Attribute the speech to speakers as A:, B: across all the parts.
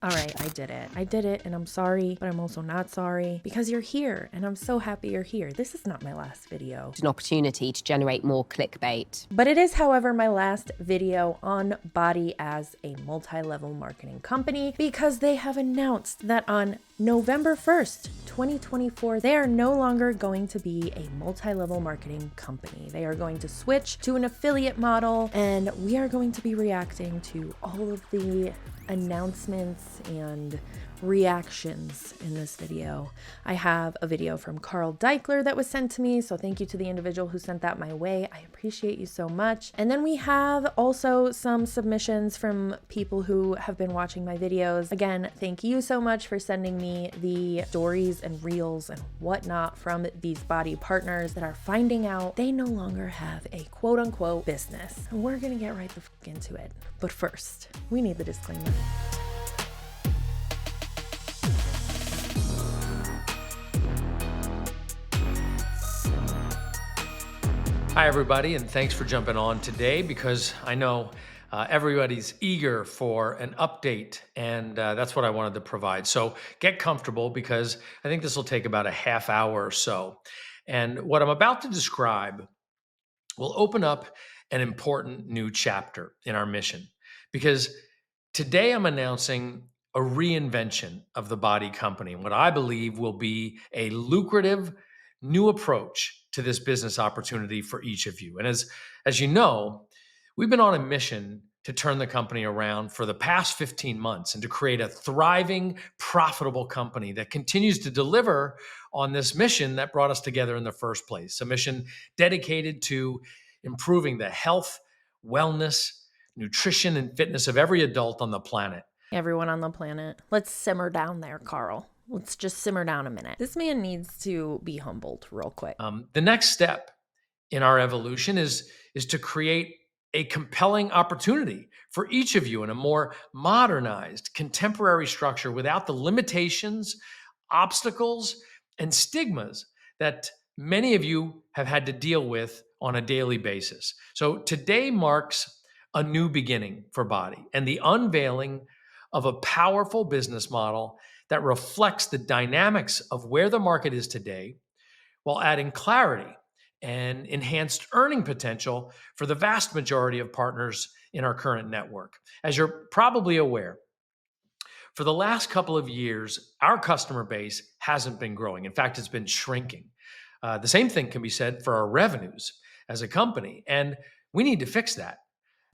A: All right, I did it. I did it, and I'm sorry, but I'm also not sorry because you're here, and I'm so happy you're here. This is not my last video.
B: An opportunity to generate more clickbait.
A: But it is, however, my last video on BODi as a multi-level marketing company because they have announced that on November 1st, 2024, they are no longer going to be a multi-level marketing company. They are going to switch to an affiliate model, and we are going to be reacting to all of the announcements and reactions in this video. I have a video from Carl Daikeler that was sent to me, so thank you to the individual who sent that my way. I appreciate you so much. And then we have also some submissions from people who have been watching my videos. Again, thank you so much for sending me the stories and reels and whatnot from these BODi partners that are finding out they no longer have a quote unquote business. And we're gonna get right the fuck into it. But first, we need the disclaimer.
C: Hi, everybody, and thanks for jumping on today because I know everybody's eager for an update, and that's what I wanted to provide. So get comfortable because I think this will take about a half hour or so. And what I'm about to describe will open up an important new chapter in our mission because today I'm announcing a reinvention of the BODi company, what I believe will be a lucrative new approach to this business opportunity for each of you. And as you know, we've been on a mission to turn the company around for the past 15 months and to create a thriving, profitable company that continues to deliver on this mission that brought us together in the first place, a mission dedicated to improving the health, wellness, nutrition, and fitness of every adult on the planet.
A: Everyone on the planet. Let's simmer down there, Carl. Let's just simmer down a minute. This man needs to be humbled real quick.
C: The next step in our evolution is to create a compelling opportunity for each of you in a more modernized, contemporary structure without the limitations, obstacles, and stigmas that many of you have had to deal with on a daily basis. So today marks a new beginning for BODi and the unveiling of a powerful business model that reflects the dynamics of where the market is today while adding clarity and enhanced earning potential for the vast majority of partners in our current network. As you're probably aware, for the last couple of years, our customer base hasn't been growing. In fact, it's been shrinking. The same thing can be said for our revenues as a company, and we need to fix that.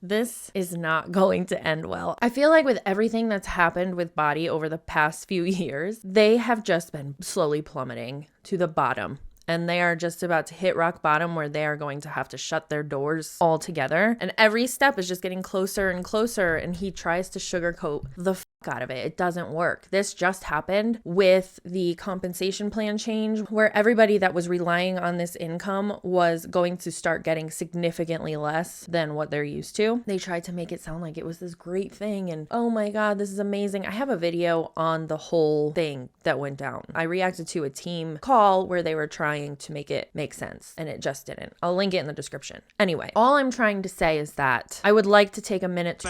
A: This is not going to end well. I feel like with everything that's happened with BODi over the past few years, they have just been slowly plummeting to the bottom. And they are just about to hit rock bottom where they are going to have to shut their doors altogether. And every step is just getting closer and closer. And he tries to sugarcoat the fuck out of it. It doesn't work. This just happened with the compensation plan change where everybody that was relying on this income was going to start getting significantly less than what they're used to. They tried to make it sound like it was this great thing. And oh my God, this is amazing. I have a video on the whole thing that went down. I reacted to a team call where they were trying to make it make sense and it just didn't. I'll link it in the description. Anyway, all I'm trying to say is that I would like to take a minute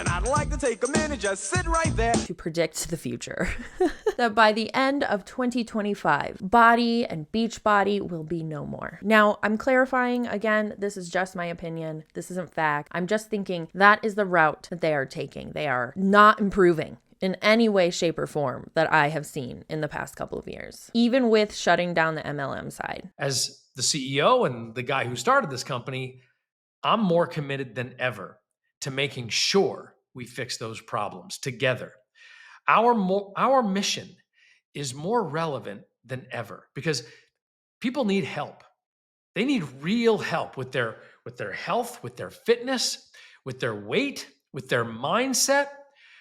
D: just sit right there
A: to predict the future. That by the end of 2025, BODi and Beachbody will be no more. Now, I'm clarifying again, this is just my opinion. This isn't fact. I'm just thinking that is the route that they are taking. They are not improving in any way, shape, or form that I have seen in the past couple of years, even with shutting down the MLM side.
C: As the CEO and the guy who started this company, I'm more committed than ever to making sure we fix those problems together. Our mission is more relevant than ever because people need help. They need real help with their health, with their fitness, with their weight, with their mindset.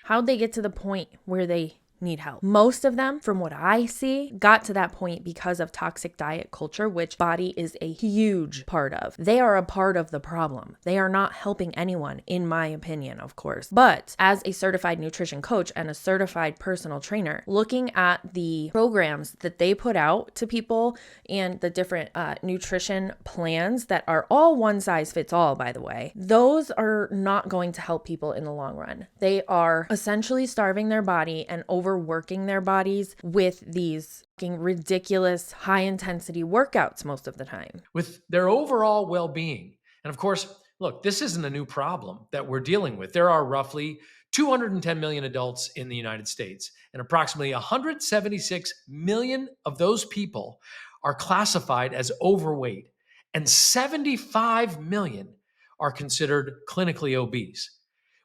A: How'd they get to the point where they need help. Most of them, from what I see, got to that point because of toxic diet culture, which BODi is a huge part of. They are a part of the problem. They are not helping anyone, in my opinion, of course. But as a certified nutrition coach and a certified personal trainer, looking at the programs that they put out to people and the different nutrition plans that are all one size fits all, by the way, those are not going to help people in the long run. They are essentially starving their body and overworking their bodies with these ridiculous high intensity workouts most of the time.
C: With their overall well-being. And of course, look, this isn't a new problem that we're dealing with. There are roughly 210 million adults in the United States, and approximately 176 million of those people are classified as overweight, and 75 million are considered clinically obese.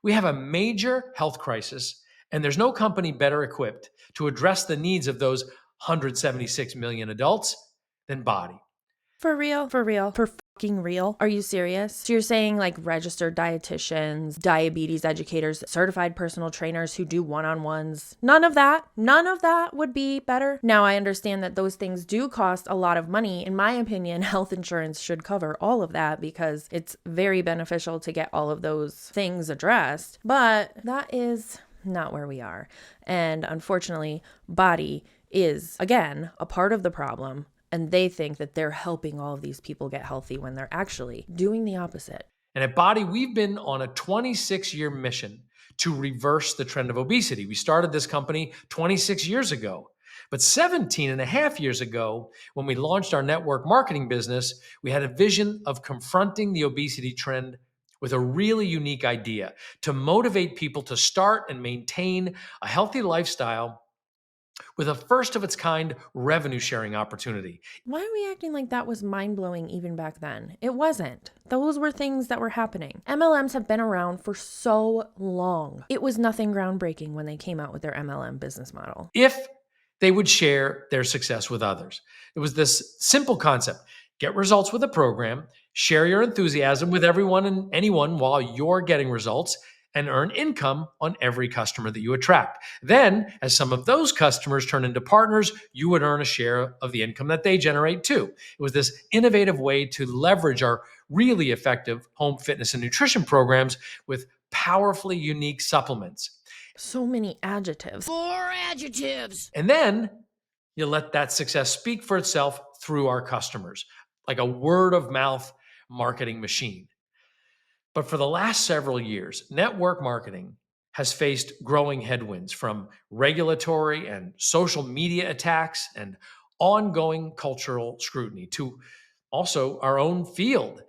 C: We have a major health crisis, and there's no company better equipped to address the needs of those 176 million adults than BODi.
A: For real? For real? For fucking real? Are you serious? So you're saying like registered dietitians, diabetes educators, certified personal trainers who do one-on-ones, none of that would be better? Now, I understand that those things do cost a lot of money. In my opinion, health insurance should cover all of that because it's very beneficial to get all of those things addressed. But that is not where we are. And unfortunately, BODi is, again, a part of the problem. And they think that they're helping all of these people get healthy when they're actually doing the opposite.
C: And at BODi, we've been on a 26-year mission to reverse the trend of obesity. We started this company 26 years ago. But 17 and a half years ago, when we launched our network marketing business, we had a vision of confronting the obesity trend with a really unique idea to motivate people to start and maintain a healthy lifestyle with a first-of-its-kind revenue-sharing opportunity.
A: Why are we acting like that was mind-blowing even back then? It wasn't. Those were things that were happening. MLMs have been around for so long. It was nothing groundbreaking when they came out with their MLM business model.
C: If they would share their success with others. It was this simple concept. Get results with a program, share your enthusiasm with everyone and anyone while you're getting results, and earn income on every customer that you attract. Then, as some of those customers turn into partners, you would earn a share of the income that they generate too. It was this innovative way to leverage our really effective home fitness and nutrition programs with powerfully unique supplements.
A: So many adjectives.
E: More adjectives.
C: And then you let that success speak for itself through our customers, like a word of mouth marketing machine. But for the last several years, network marketing has faced growing headwinds from regulatory and social media attacks and ongoing cultural scrutiny to also our own field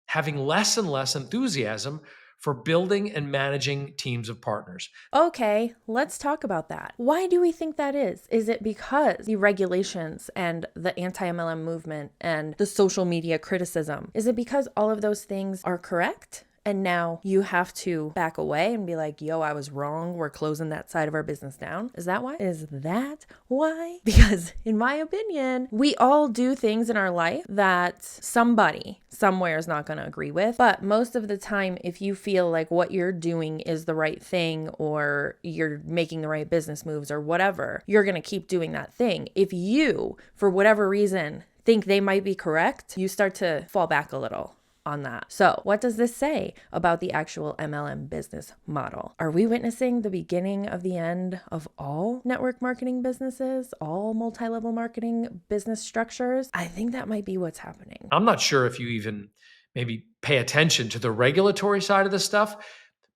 C: having less and less enthusiasm for building and managing teams of partners.
A: Okay, let's talk about that. Why do we think that is? Is it because the regulations and the anti-mlm movement and the social media criticism? Is it because all of those things are correct? And now you have to back away and be like, yo, I was wrong. We're closing that side of our business down. Is that why? Is that why? Because in my opinion, we all do things in our life that somebody somewhere is not going to agree with. But most of the time, if you feel like what you're doing is the right thing or you're making the right business moves or whatever, you're going to keep doing that thing. If you, for whatever reason, think they might be correct, you start to fall back a little on that. So what does this say about the actual MLM business model? Are we witnessing the beginning of the end of all network marketing businesses, all multi-level marketing business structures? I think that might be what's happening.
C: I'm not sure if you even maybe pay attention to the regulatory side of this stuff,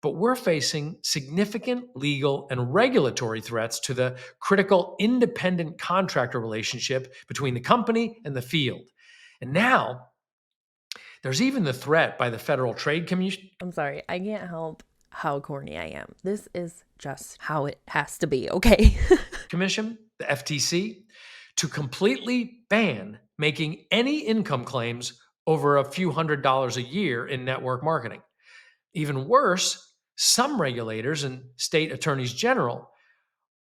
C: but we're facing significant legal and regulatory threats to the critical independent contractor relationship between the company and the field. And now, there's even the threat by the Federal Trade Commission.
A: I'm sorry, I can't help how corny I am. This is just how it has to be, okay?
C: Commission, the FTC, to completely ban making any income claims over a few $100s a year in network marketing. Even worse, some regulators and state attorneys general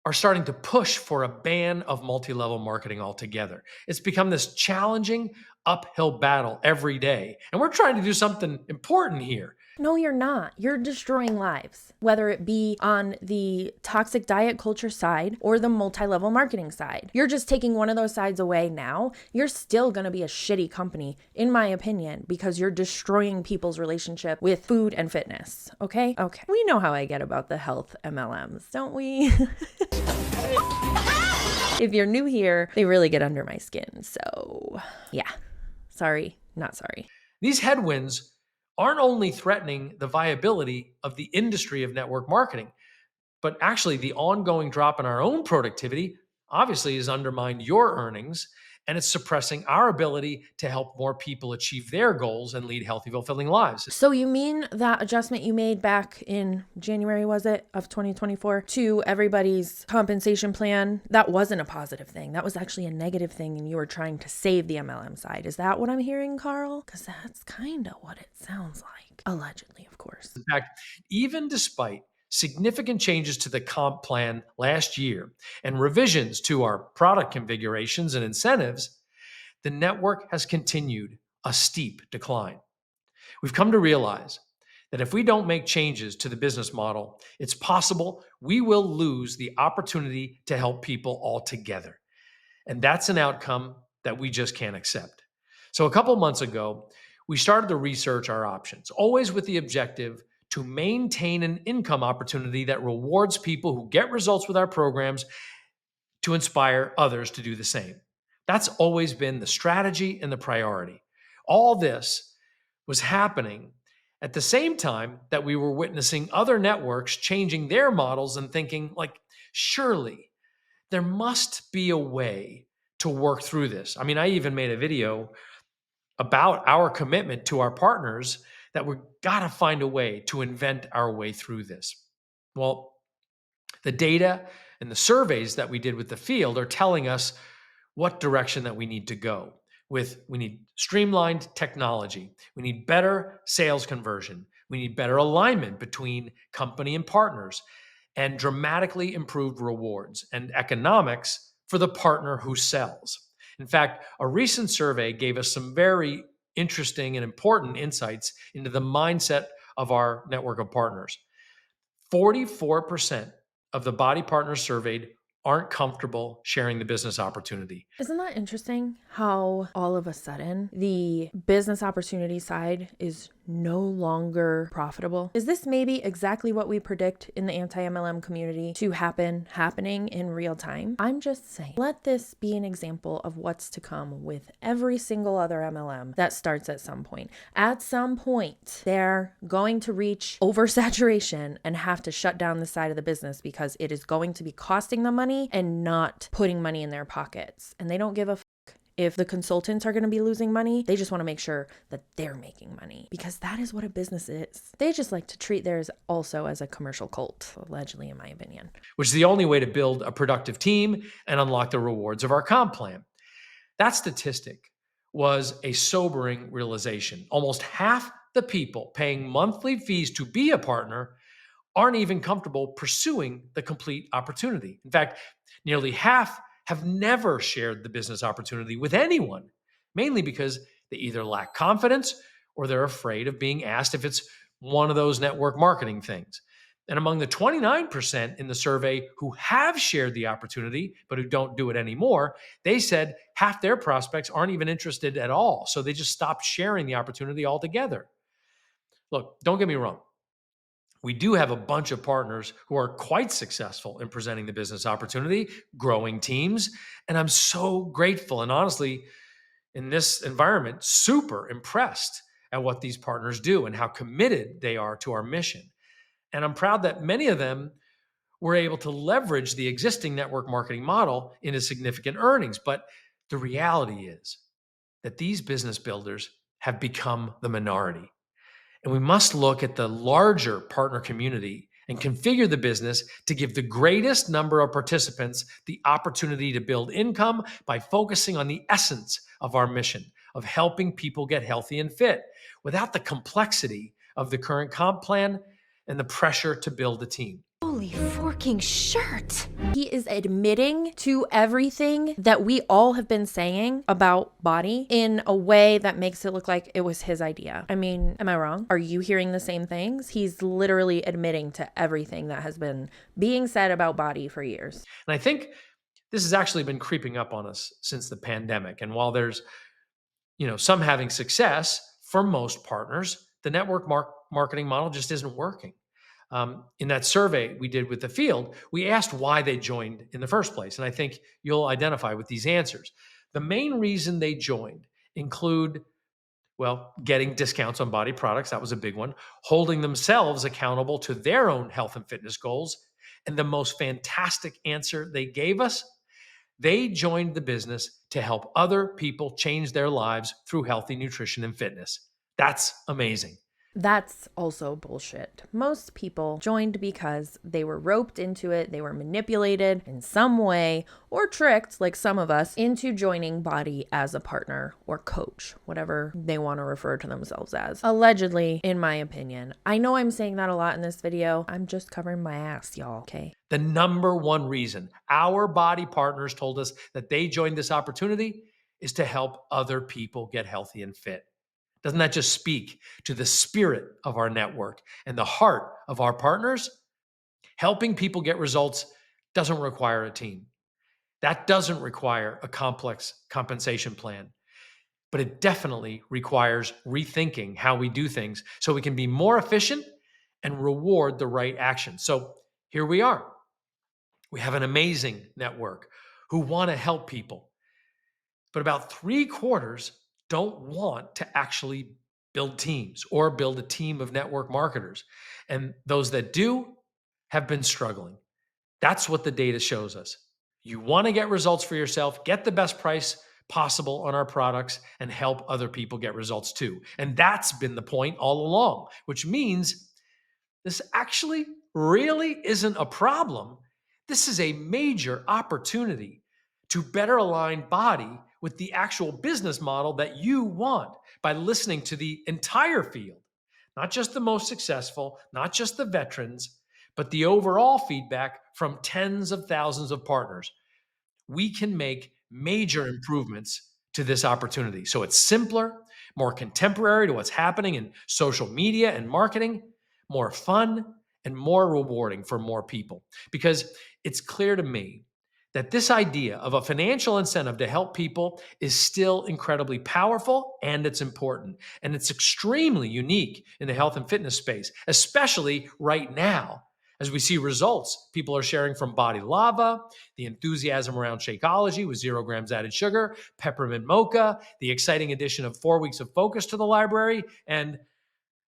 C: are starting to push for a ban of multi-level marketing altogether. It's become this challenging uphill battle every day. And we're trying to do something important here.
A: No, you're not. You're destroying lives, whether it be on the toxic diet culture side or the multi-level marketing side. You're just taking one of those sides away now. You're still going to be a shitty company, in my opinion, because you're destroying people's relationship with food and fitness. Okay? Okay. We know how I get about the health MLMs, don't we? If you're new here, they really get under my skin. So yeah, sorry, not sorry.
C: These headwinds aren't only threatening the viability of the industry of network marketing, but actually the ongoing drop in our own productivity obviously has undermined your earnings, and it's suppressing our ability to help more people achieve their goals and lead healthy, fulfilling lives.
A: So you mean that adjustment you made back in January, was it, of 2024 to everybody's compensation plan, that wasn't a positive thing. That was actually a negative thing, and you were trying to save the MLM side. Is that what I'm hearing, Carl? Because that's kind of what it sounds like. Allegedly, of course.
C: In fact, even despite significant changes to the comp plan last year and revisions to our product configurations and incentives, the network has continued a steep decline. We've come to realize that if we don't make changes to the business model, it's possible we will lose the opportunity to help people altogether. And that's an outcome that we just can't accept. So a couple months ago, we started to research our options, always with the objective to maintain an income opportunity that rewards people who get results with our programs to inspire others to do the same. That's always been the strategy and the priority. All this was happening at the same time that we were witnessing other networks changing their models and thinking, like, surely there must be a way to work through this. I mean, I even made a video about our commitment to our partners that we've got to find a way to invent our way through this. Well, the data and the surveys that we did with the field are telling us what direction that we need to go. We need streamlined technology. We need better sales conversion. We need better alignment between company and partners, and dramatically improved rewards and economics for the partner who sells. In fact, a recent survey gave us some very interesting and important insights into the mindset of our network of partners. 44% of the BODi partners surveyed aren't comfortable sharing the business opportunity.
A: Isn't that interesting how all of a sudden the business opportunity side is no longer profitable? Is this maybe exactly what we predict in the anti-MLM community to happening in real time? I'm just saying, let this be an example of what's to come with every single other MLM that starts at some point. At some point, they're going to reach oversaturation and have to shut down the side of the business because it is going to be costing them money and not putting money in their pockets. And they don't give a if the consultants are going to be losing money. They just want to make sure that they're making money, because that is what a business is. They just like to treat theirs also as a commercial cult, allegedly, in my opinion.
C: Which is the only way to build a productive team and unlock the rewards of our comp plan. That statistic was a sobering realization. Almost half the people paying monthly fees to be a partner aren't even comfortable pursuing the complete opportunity. In fact, nearly half have never shared the business opportunity with anyone, mainly because they either lack confidence or they're afraid of being asked if it's one of those network marketing things. And among the 29% in the survey who have shared the opportunity but who don't do it anymore, they said half their prospects aren't even interested at all. So they just stopped sharing the opportunity altogether. Look, don't get me wrong. We do have a bunch of partners who are quite successful in presenting the business opportunity, growing teams, and I'm so grateful and honestly, in this environment, super impressed at what these partners do and how committed they are to our mission. And I'm proud that many of them were able to leverage the existing network marketing model into significant earnings. But the reality is that these business builders have become the minority. And we must look at the larger partner community and configure the business to give the greatest number of participants the opportunity to build income by focusing on the essence of our mission of helping people get healthy and fit without the complexity of the current comp plan and the pressure to build a team.
F: Holy forking shirt.
A: He is admitting to everything that we all have been saying about BODi in a way that makes it look like it was his idea. I mean, am I wrong? Are you hearing the same things? He's literally admitting to everything that has been being said about BODi for years.
C: And I think this has actually been creeping up on us since the pandemic. And while there's, some having success, for most partners, the network marketing model just isn't working. In that survey we did with the field, we asked why they joined in the first place. And I think you'll identify with these answers. The main reason they joined include, getting discounts on BODi products. That was a big one. Holding themselves accountable to their own health and fitness goals. And the most fantastic answer they gave us, they joined the business to help other people change their lives through healthy nutrition and fitness. That's amazing.
A: That's also bullshit. Most people joined because they were roped into it, they were manipulated in some way, or tricked, like some of us, into joining BODi as a partner or coach, whatever they want to refer to themselves as. Allegedly, in my opinion. I know I'm saying that a lot in this video. I'm just covering my ass, y'all, okay?
C: The number one reason our BODi partners told us that they joined this opportunity is to help other people get healthy and fit. Doesn't that just speak to the spirit of our network and the heart of our partners? Helping people get results doesn't require a team. That doesn't require a complex compensation plan, but it definitely requires rethinking how we do things so we can be more efficient and reward the right action. So here we are. We have an amazing network who want to help people, but about 3/4 don't want to actually build teams or build a team of network marketers. And those that do have been struggling. That's what the data shows us. You want to get results for yourself, get the best price possible on our products, and help other people get results too. And that's been the point all along, which means this actually really isn't a problem. This is a major opportunity to better align BODi with the actual business model that you want by listening to the entire field, not just the most successful, not just the veterans, but the overall feedback from tens of thousands of partners. We can make major improvements to this opportunity. So it's simpler, more contemporary to what's happening in social media and marketing, more fun, and more rewarding for more people. Because it's clear to me that this idea of a financial incentive to help people is still incredibly powerful and it's important. And it's extremely unique in the health and fitness space, especially right now. As we see results, people are sharing from BODi Lava, the enthusiasm around Shakeology with 0 grams added sugar, peppermint mocha, the exciting addition of 4 weeks of focus to the library, and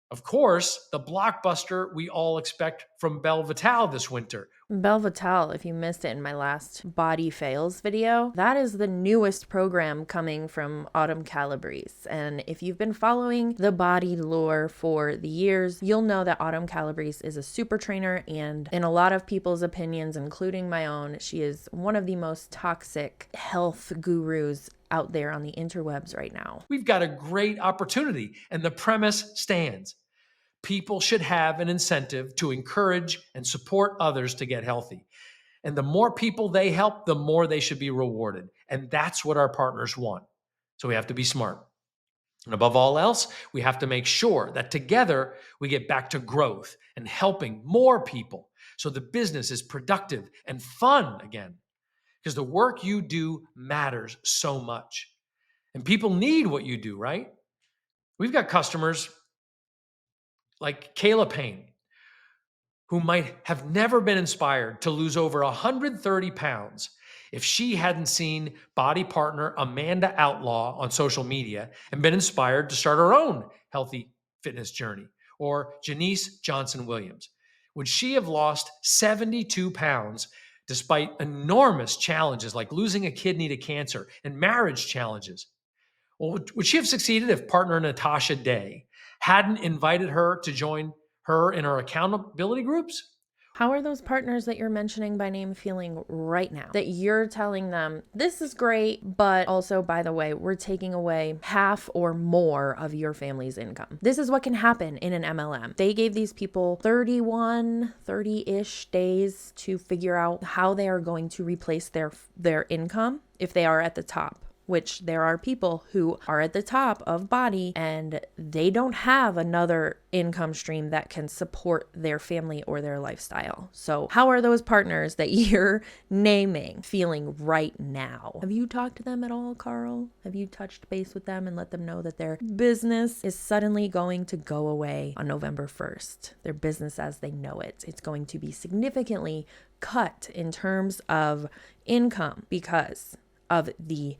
C: of course, the blockbuster we all expect from Belle Vitale this winter.
A: Belle Vitale, if you missed it in my last BODi Fails video, that is the newest program coming from Autumn Calabrese. And if you've been following the BODi lore for the years, you'll know that Autumn Calabrese is a super trainer, and in a lot of people's opinions, including my own, she is one of the most toxic health gurus out there on the interwebs right now.
C: We've got a great opportunity, and the premise stands. People should have an incentive to encourage and support others to get healthy. And the more people they help, the more they should be rewarded. And that's what our partners want. So we have to be smart. And above all else, we have to make sure that together we get back to growth and helping more people so the business is productive and fun again. Because the work you do matters so much. And people need what you do, right? We've got customers like Kayla Payne, who might have never been inspired to lose over 130 pounds if she hadn't seen BODi partner Amanda Outlaw on social media and been inspired to start her own healthy fitness journey. Or Janice Johnson-Williams. Would she have lost 72 pounds despite enormous challenges like losing a kidney to cancer and marriage challenges? Well, would she have succeeded if partner Natasha Day hadn't invited her to join her in her accountability groups?
A: How are those partners that you're mentioning by name feeling right now? That you're telling them, this is great, but also, by the way, we're taking away half or more of your family's income. This is what can happen in an MLM. They gave these people 30-ish days to figure out how they are going to replace their income if they are at the top, which there are people who are at the top of BODi and they don't have another income stream that can support their family or their lifestyle. So how are those partners that you're naming feeling right now? Have you talked to them at all, Carl? Have you touched base with them and let them know that their business is suddenly going to go away on November 1st? Their business as they know it. It's going to be significantly cut in terms of income because of the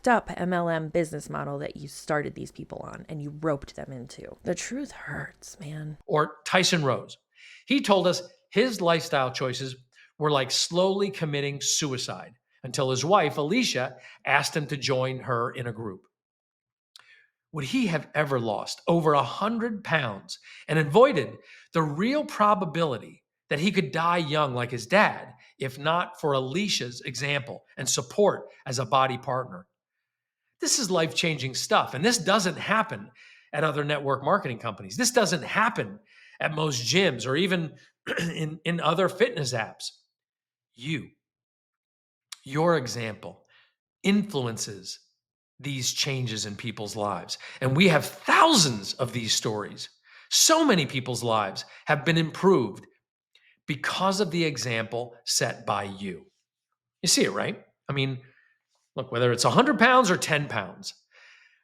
A: up MLM business model that you started these people on and you roped them into. The truth hurts, man.
C: Or Tyson Rose. He told us his lifestyle choices were like slowly committing suicide until his wife, Alicia, asked him to join her in a group. Would he have ever lost over 100 pounds and avoided the real probability that he could die young like his dad, if not for Alicia's example and support as a BODi partner? This is life-changing stuff. And this doesn't happen at other network marketing companies. This doesn't happen at most gyms or even in other fitness apps. Your example influences these changes in people's lives. And we have thousands of these stories. So many people's lives have been improved because of the example set by you. You see it, right? I mean, look, whether it's 100 pounds or 10 pounds,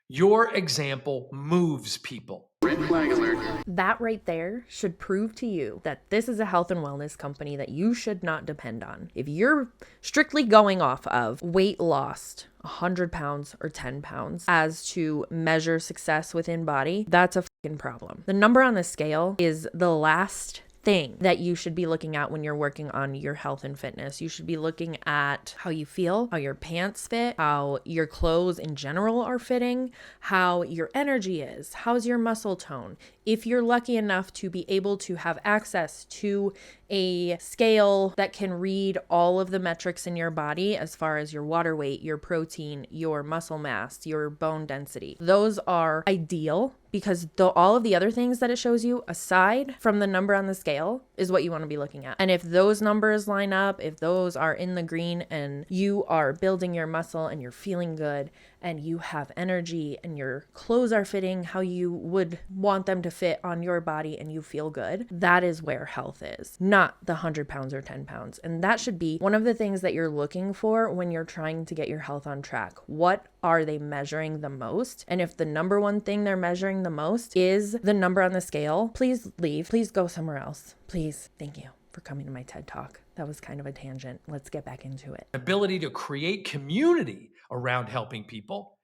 C: your example moves people.
D: Red flag alert.
A: That right there should prove to you that this is a health and wellness company that you should not depend on. If you're strictly going off of weight lost, 100 pounds or 10 pounds as to measure success within BODi, that's a fucking problem. The number on the scale is the last thing that you should be looking at when you're working on your health and fitness. You should be looking at how you feel, how your pants fit, how your clothes in general are fitting, how your energy is, how's your muscle tone. If you're lucky enough to be able to have access to a scale that can read all of the metrics in your body as far as your water weight, your protein, your muscle mass, your bone density, those are ideal because all of the other things that it shows you aside from the number on the scale is what you want to be looking at. And if those numbers line up, if those are in the green and you are building your muscle and you're feeling good and you have energy and your clothes are fitting how you would want them to fit on your body and you feel good, that is where health is, not the 100 pounds or 10 pounds. And that should be one of the things that you're looking for when you're trying to get your health on track. What are they measuring the most? And if the number one thing they're measuring the most is the number on the scale, please leave. Please go somewhere else. Please. Thank you for coming to my TED Talk. That was kind of a tangent. Let's get back into it.
C: Ability to create community around helping people.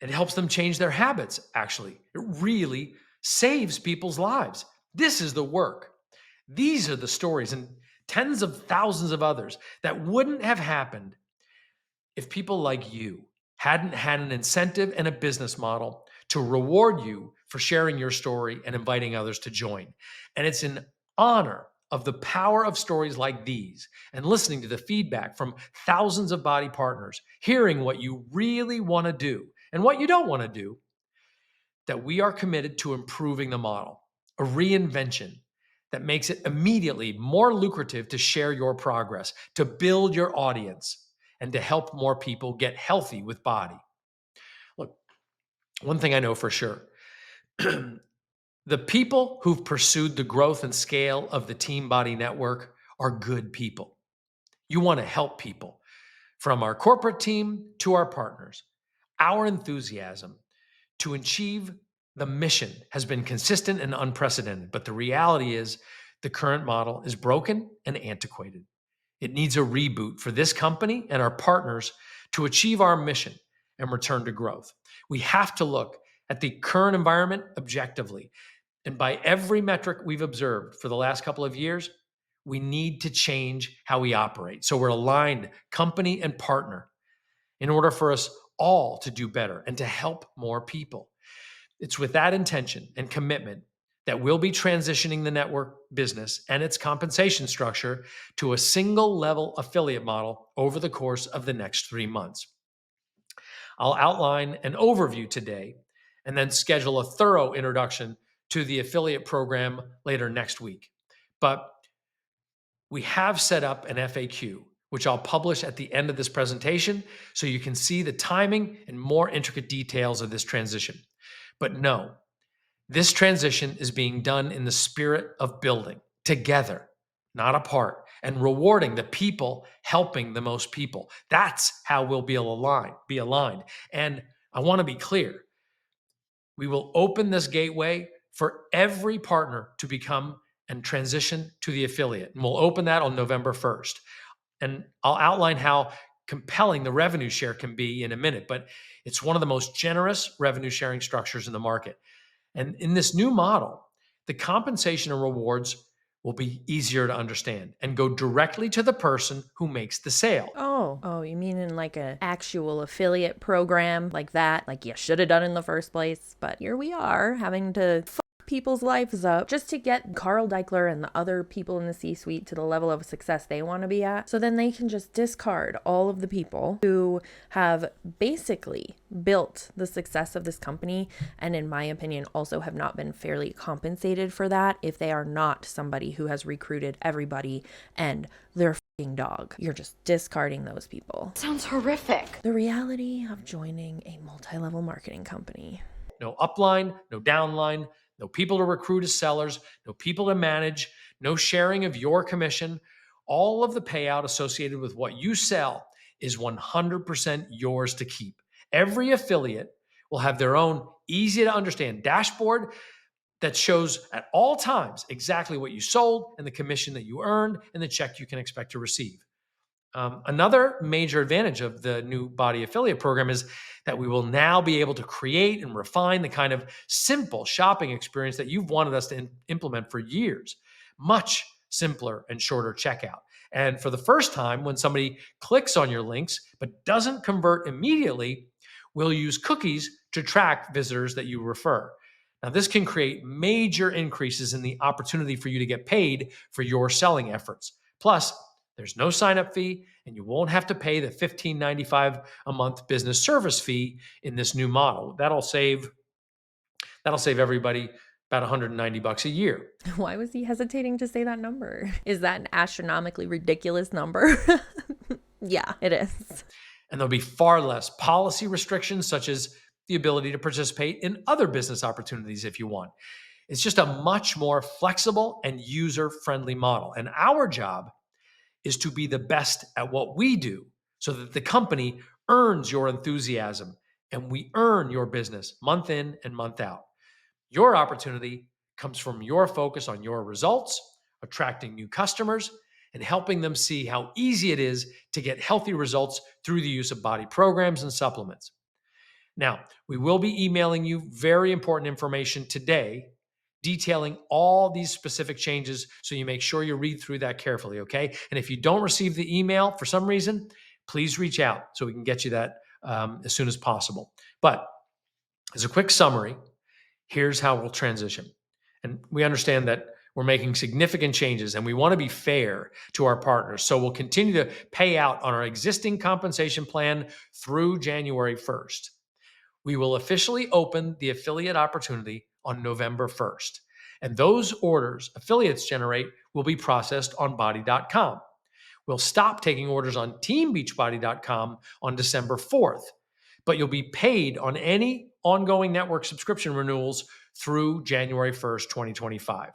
C: It helps them change their habits, actually. It really saves people's lives. This is the work. These are the stories and tens of thousands of others that wouldn't have happened if people like you hadn't had an incentive and a business model to reward you for sharing your story and inviting others to join. And it's in honor of the power of stories like these and listening to the feedback from thousands of BODi partners, hearing what you really want to do and what you don't want to do, that we are committed to improving the model, a reinvention that makes it immediately more lucrative to share your progress, to build your audience, and to help more people get healthy with BODi. Look, one thing I know for sure, the people who've pursued the growth and scale of the Team BODi network are good people. You want to help people, from our corporate team to our partners. Our enthusiasm to achieve the mission has been consistent and unprecedented, but the reality is the current model is broken and antiquated. It needs a reboot for this company and our partners to achieve our mission and return to growth. We have to look at the current environment objectively. And by every metric we've observed for the last couple of years, we need to change how we operate. So we're aligned, company and partner, in order for us all to do better and to help more people. It's with that intention and commitment that we'll be transitioning the network business and its compensation structure to a single level affiliate model over the course of the next 3 months. I'll outline an overview today and then schedule a thorough introduction to the affiliate program later next week. But we have set up an FAQ, which I'll publish at the end of this presentation so you can see the timing and more intricate details of this transition. But no, this transition is being done in the spirit of building together, not apart, and rewarding the people helping the most people. That's how we'll be aligned. And I want to be clear. We will open this gateway for every partner to become and transition to the affiliate. And we'll open that on November 1st. And I'll outline how compelling the revenue share can be in a minute, but it's one of the most generous revenue sharing structures in the market. And in this new model, the compensation and rewards will be easier to understand and go directly to the person who makes the sale.
A: Oh, you mean in like an actual affiliate program like that? Like you should have done in the first place. But here we are having to fuck people's lives up just to get Carl Daikeler and the other people in the C-suite to the level of success they want to be at. So then they can just discard all of the people who have basically built the success of this company, and in my opinion also have not been fairly compensated for that if they are not somebody who has recruited everybody and their fucking dog. You're just discarding those people.
F: Sounds horrific.
A: The reality of joining a multi-level marketing company.
C: No upline, no downline, no people to recruit as sellers, no people to manage, no sharing of your commission. All of the payout associated with what you sell is 100% yours to keep. Every affiliate will have their own easy to understand dashboard that shows at all times exactly what you sold and the commission that you earned and the check you can expect to receive. Another major advantage of the new BODi affiliate program is that we will now be able to create and refine the kind of simple shopping experience that you've wanted us to implement for years. Much simpler and shorter checkout. And for the first time, when somebody clicks on your links but doesn't convert immediately, we'll use cookies to track visitors that you refer. Now, this can create major increases in the opportunity for you to get paid for your selling efforts. Plus, there's no sign-up fee, and you won't have to pay the $15.95 a month business service fee in this new model. That'll save everybody about $190 a year.
A: Why was he hesitating to say that number? Is that an astronomically ridiculous number? Yeah, it is.
C: And there'll be far less policy restrictions, such as the ability to participate in other business opportunities if you want. It's just a much more flexible and user-friendly model. And our job is to be the best at what we do so that the company earns your enthusiasm and we earn your business month in and month out. Your opportunity comes from your focus on your results, attracting new customers, and helping them see how easy it is to get healthy results through the use of BODi programs and supplements. Now, we will be emailing you very important information today detailing all these specific changes, so you make sure you read through that carefully, okay? And if you don't receive the email for some reason, please reach out so we can get you that as soon as possible. But as a quick summary, here's how we'll transition. And we understand that we're making significant changes and we want to be fair to our partners. So we'll continue to pay out on our existing compensation plan through January 1st. We will officially open the affiliate opportunity on November 1st. And those orders affiliates generate will be processed on BODi.com. We'll stop taking orders on teambeachbody.com on December 4th, but you'll be paid on any ongoing network subscription renewals through January 1st, 2025.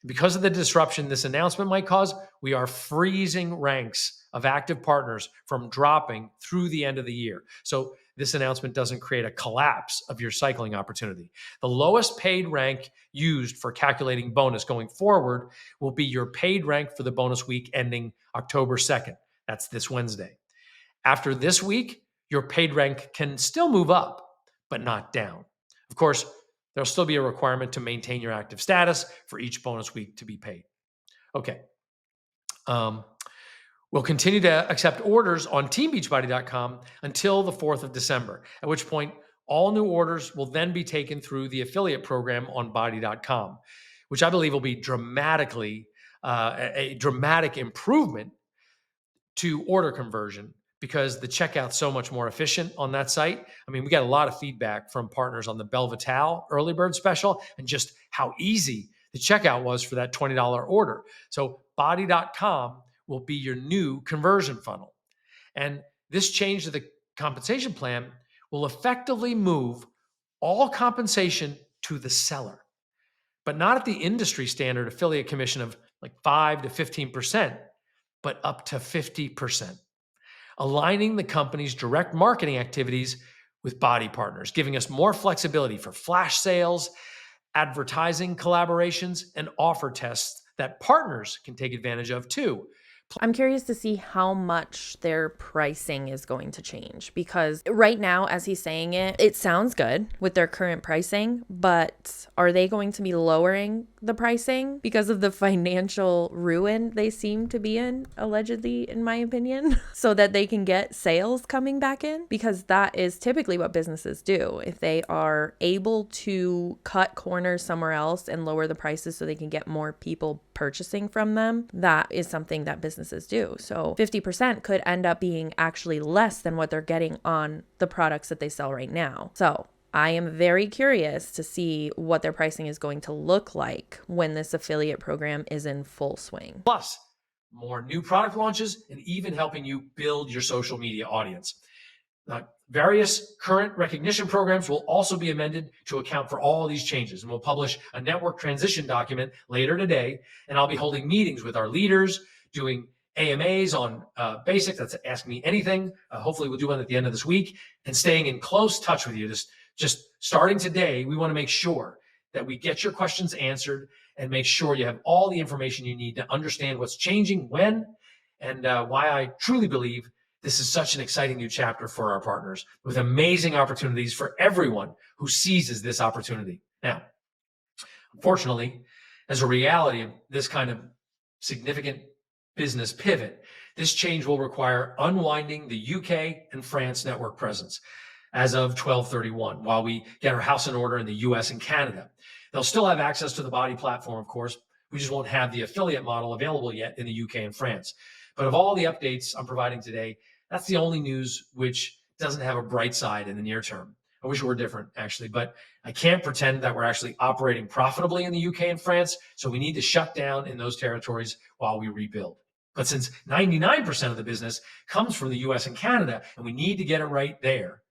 C: Because of the disruption this announcement might cause, we are freezing ranks of active partners from dropping through the end of the year. So this announcement doesn't create a collapse of your cycling opportunity. The lowest paid rank used for calculating bonus going forward will be your paid rank for the bonus week ending October 2nd. That's this Wednesday. After this week, your paid rank can still move up, but not down. Of course, there'll still be a requirement to maintain your active status for each bonus week to be paid. Okay. We'll continue to accept orders on teambeachbody.com until the 4th of December, at which point All new orders will then be taken through the affiliate program on BODi.com, which I believe will be a dramatic improvement to order conversion because the checkout's so much more efficient on that site. I mean, we got a lot of feedback from partners on the BelVital early bird special and just how easy the checkout was for that $20 order. So BODi.com will be your new conversion funnel. And this change to the compensation plan will effectively move all compensation to the seller, but not at the industry standard affiliate commission of like 5 to 15%, but up to 50%, aligning the company's direct marketing activities with BODi Partners, giving us more flexibility for flash sales, advertising collaborations, and offer tests that partners can take advantage of too.
A: I'm curious to see how much their pricing is going to change, because right now, as he's saying it, it sounds good with their current pricing, but are they going to be lowering the pricing because of the financial ruin they seem to be in, allegedly, in my opinion, so that they can get sales coming back in? Because that is typically what businesses do. If they are able to cut corners somewhere else and lower the prices so they can get more people purchasing from them, that is something that businesses do. So 50% could end up being actually less than what they're getting on the products that they sell right now. So I am very curious to see what their pricing is going to look like when this affiliate program is in full swing.
C: Plus, more new product launches and even helping you build your social media audience. Various current recognition programs will also be amended to account for all these changes, and we'll publish a network transition document later today. And I'll be holding meetings with our leaders, doing AMAs on basics. That's Ask Me Anything. Hopefully we'll do one at the end of this week, and staying in close touch with you. Just starting today, we want to make sure that we get your questions answered and make sure you have all the information you need to understand what's changing when, and why I truly believe this is such an exciting new chapter for our partners, with amazing opportunities for everyone who seizes this opportunity. Now, unfortunately, as a reality of this kind of significant business pivot, this change will require unwinding the UK and France network presence as of 12/31, while we get our house in order in the US and Canada. They'll still have access to the BODi platform, of course. We just won't have the affiliate model available yet in the UK and France. But of all the updates I'm providing today, that's the only news which doesn't have a bright side in the near term. I wish it were different, actually, but I can't pretend that we're actually operating profitably in the UK and France, so we need to shut down in those territories while we rebuild. But since 99% of the business comes from the US and Canada, and we need to get it right there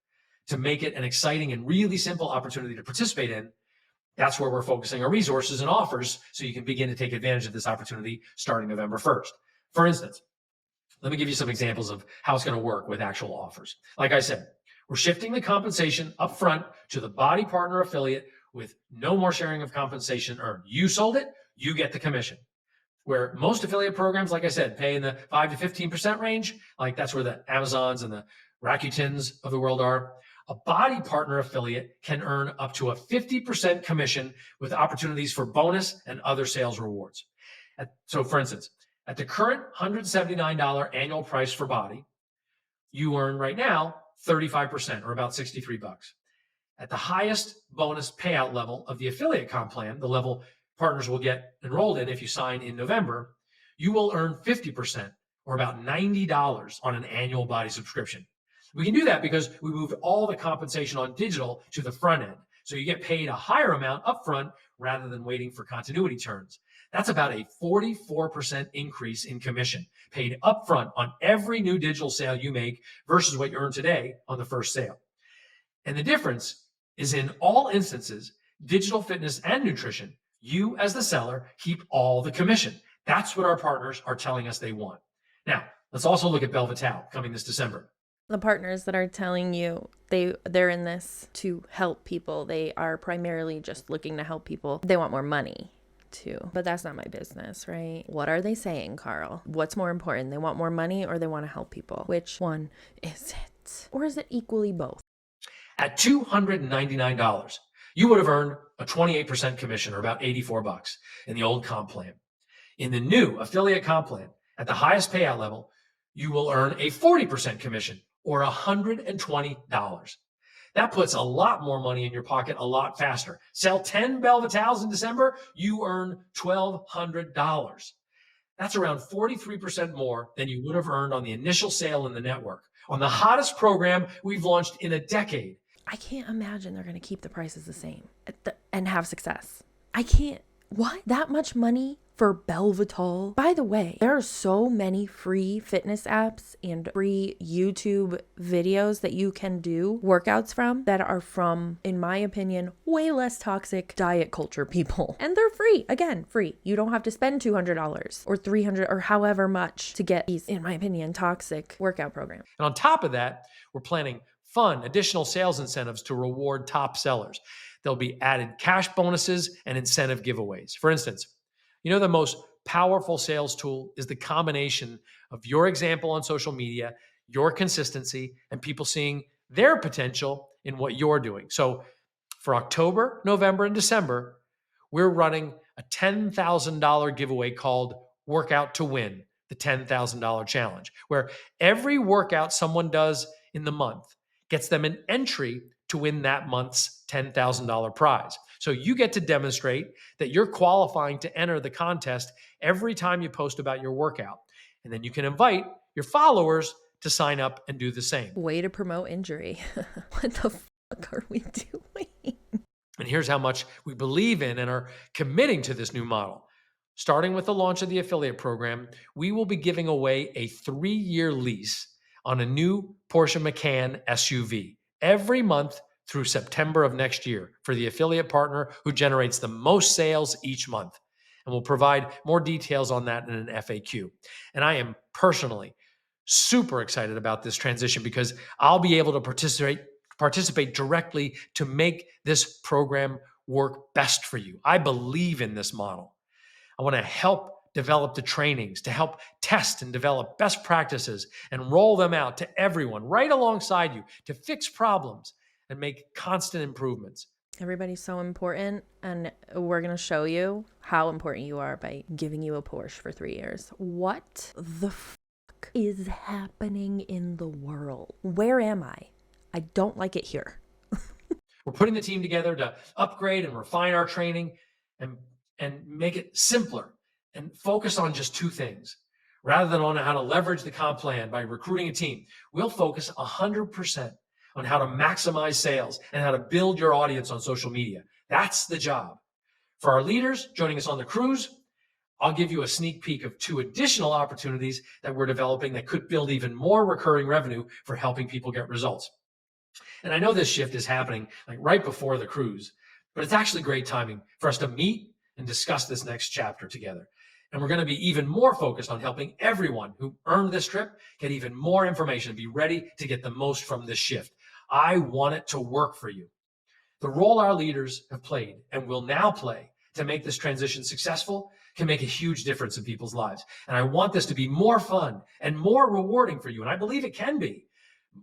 C: to make it an exciting and really simple opportunity to participate in, that's where we're focusing our resources and offers so you can begin to take advantage of this opportunity starting November 1st. For instance, let me give you some examples of how it's going to work with actual offers. Like I said, we're shifting the compensation up front to the BODi Partner affiliate with no more sharing of compensation earned. You sold it, you get the commission. Where most affiliate programs, like I said, pay in the 5 to 15% range, like that's where the Amazons and the Rakutens of the world are. A BODi Partner affiliate can earn up to a 50% commission with opportunities for bonus and other sales rewards. So for instance, at the current $179 annual price for BODi, you earn right now 35%, or about $63. At the highest bonus payout level of the affiliate comp plan, the level partners will get enrolled in if you sign in November, you will earn 50%, or about $90 on an annual BODi subscription. We can do that because we moved all the compensation on digital to the front end. So you get paid a higher amount upfront rather than waiting for continuity turns. That's about a 44% increase in commission paid upfront on every new digital sale you make versus what you earn today on the first sale. And the difference is, in all instances, digital fitness and nutrition, you as the seller keep all the commission. That's what our partners are telling us they want. Now, let's also look at BelVital coming this December.
A: The partners that are telling you they're in this to help people, they are primarily just looking to help people. They want more money too, but that's not my business, right? What are they saying, Carl? What's more important? They want more money or they want to help people? Which one is it? Or is it equally both?
C: At $299, you would have earned a 28% commission, or about $84 in the old comp plan. In the new affiliate comp plan, at the highest payout level, you will earn a 40% commission, or $120. That puts a lot more money in your pocket a lot faster. Sell 10 BelvaTowels in December, you earn $1,200. That's around 43% more than you would have earned on the initial sale in the network, on the hottest program we've launched in a decade.
A: I can't imagine they're going to keep the prices the same and have success. I can't. What? That much money for Belvatol? By the way, there are so many free fitness apps and free YouTube videos that you can do workouts from that are from, in my opinion, way less toxic diet culture people. And they're free. Again, free. You don't have to spend $200 or $300 or however much to get these, in my opinion, toxic workout programs.
C: And on top of that, we're planning fun additional sales incentives to reward top sellers. There'll be added cash bonuses and incentive giveaways. For instance, you know, the most powerful sales tool is the combination of your example on social media, your consistency, and people seeing their potential in what you're doing. So for October, November, and December, we're running a $10,000 giveaway called Workout to Win, the $10,000 challenge, where every workout someone does in the month gets them an entry to win that month's $10,000 prize. So you get to demonstrate that you're qualifying to enter the contest every time you post about your workout. And then you can invite your followers to sign up and do the same.
A: Way to promote injury. What the fuck are we doing?
C: And here's how much we believe in and are committing to this new model. Starting with the launch of the affiliate program, we will be giving away a 3-year lease on a new Porsche Macan SUV every month through September of next year for the affiliate partner who generates the most sales each month. And we'll provide more details on that in an FAQ. And I am personally super excited about this transition because I'll be able to participate directly to make this program work best for you. I believe in this model. I want to help develop the trainings, to help test and develop best practices and roll them out to everyone right alongside you to fix problems and make constant improvements.
A: Everybody's so important, and we're going to show you how important you are by giving you a Porsche for 3 years. What the fuck is happening in the world? Where am I? I don't like it here.
C: We're putting the team together to upgrade and refine our training and make it simpler and focus on just 2 things. Rather than on how to leverage the comp plan by recruiting a team, we'll focus 100% on how to maximize sales and how to build your audience on social media. That's the job. For our leaders joining us on the cruise, I'll give you a sneak peek of 2 additional opportunities that we're developing that could build even more recurring revenue for helping people get results. And I know this shift is happening like right before the cruise, but it's actually great timing for us to meet and discuss this next chapter together. And we're going to be even more focused on helping everyone who earned this trip get even more information and be ready to get the most from this shift. I want it to work for you. The role our leaders have played and will now play to make this transition successful can make a huge difference in people's lives. And I want this to be more fun and more rewarding for you. And I believe it can be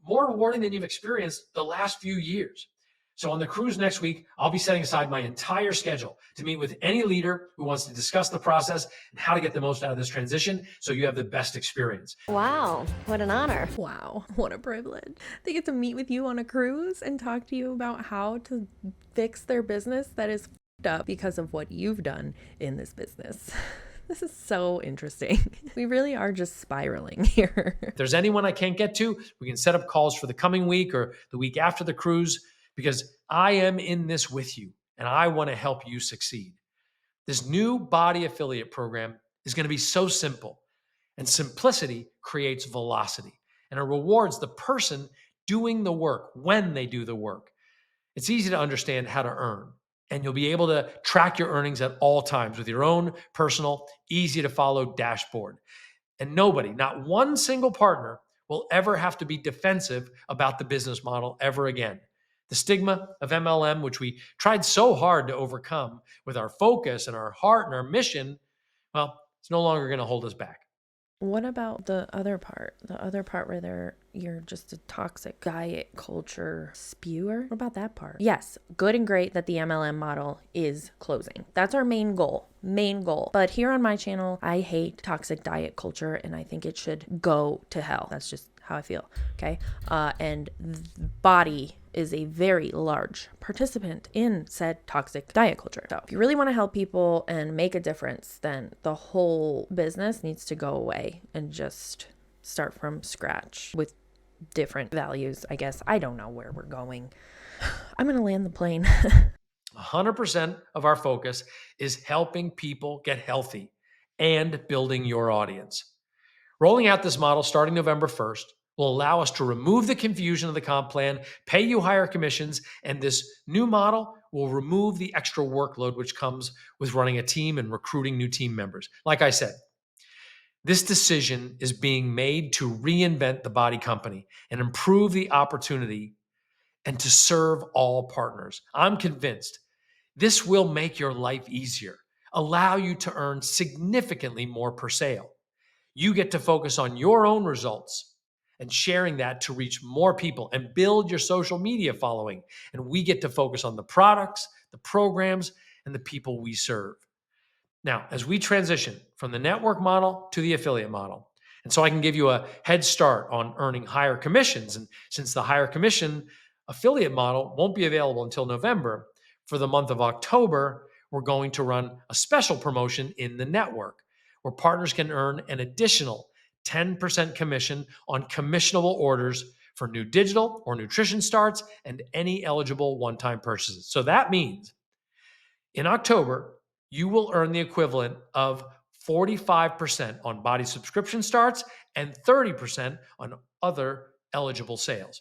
C: more rewarding than you've experienced the last few years. So on the cruise next week, I'll be setting aside my entire schedule to meet with any leader who wants to discuss the process and how to get the most out of this transition so you have the best experience.
F: Wow, what an honor.
A: Wow, what a privilege. They get to meet with you on a cruise and talk to you about how to fix their business that is f***ed up because of what you've done in this business. This is so interesting. We really are just spiraling here.
C: If there's anyone I can't get to, we can set up calls for the coming week or the week after the cruise, because I am in this with you and I want to help you succeed. This new BODi affiliate program is going to be so simple, and simplicity creates velocity, and it rewards the person doing the work when they do the work. It's easy to understand how to earn, and you'll be able to track your earnings at all times with your own personal, easy to follow dashboard. And nobody, not one single partner, will ever have to be defensive about the business model ever again. The stigma of MLM, which we tried so hard to overcome with our focus and our heart and our mission, well, it's no longer going to hold us back.
A: What about the other part? The other part where you're just a toxic diet culture spewer? What about that part? Yes, good and great that the MLM model is closing. That's our main goal. But here on my channel, I hate toxic diet culture and I think it should go to hell. That's just how I feel. Okay. And BODi is a very large participant in said toxic diet culture. So if you really want to help people and make a difference, then the whole business needs to go away and just start from scratch with different values, I guess. I don't know where we're going. I'm going to land the plane.
C: 100% of our focus is helping people get healthy and building your audience. Rolling out this model starting November 1st will allow us to remove the confusion of the comp plan, pay you higher commissions, and this new model will remove the extra workload which comes with running a team and recruiting new team members. Like I said, this decision is being made to reinvent the BODi company and improve the opportunity and to serve all partners. I'm convinced this will make your life easier, allow you to earn significantly more per sale. You get to focus on your own results and sharing that to reach more people and build your social media following. And we get to focus on the products, the programs, and the people we serve. Now, as we transition from the network model to the affiliate model, and so I can give you a head start on earning higher commissions. And since the higher commission affiliate model won't be available until November, for the month of October, we're going to run a special promotion in the network where partners can earn an additional 10% commission on commissionable orders for new digital or nutrition starts and any eligible one-time purchases. So that means in October, you will earn the equivalent of 45% on BODi subscription starts and 30% on other eligible sales.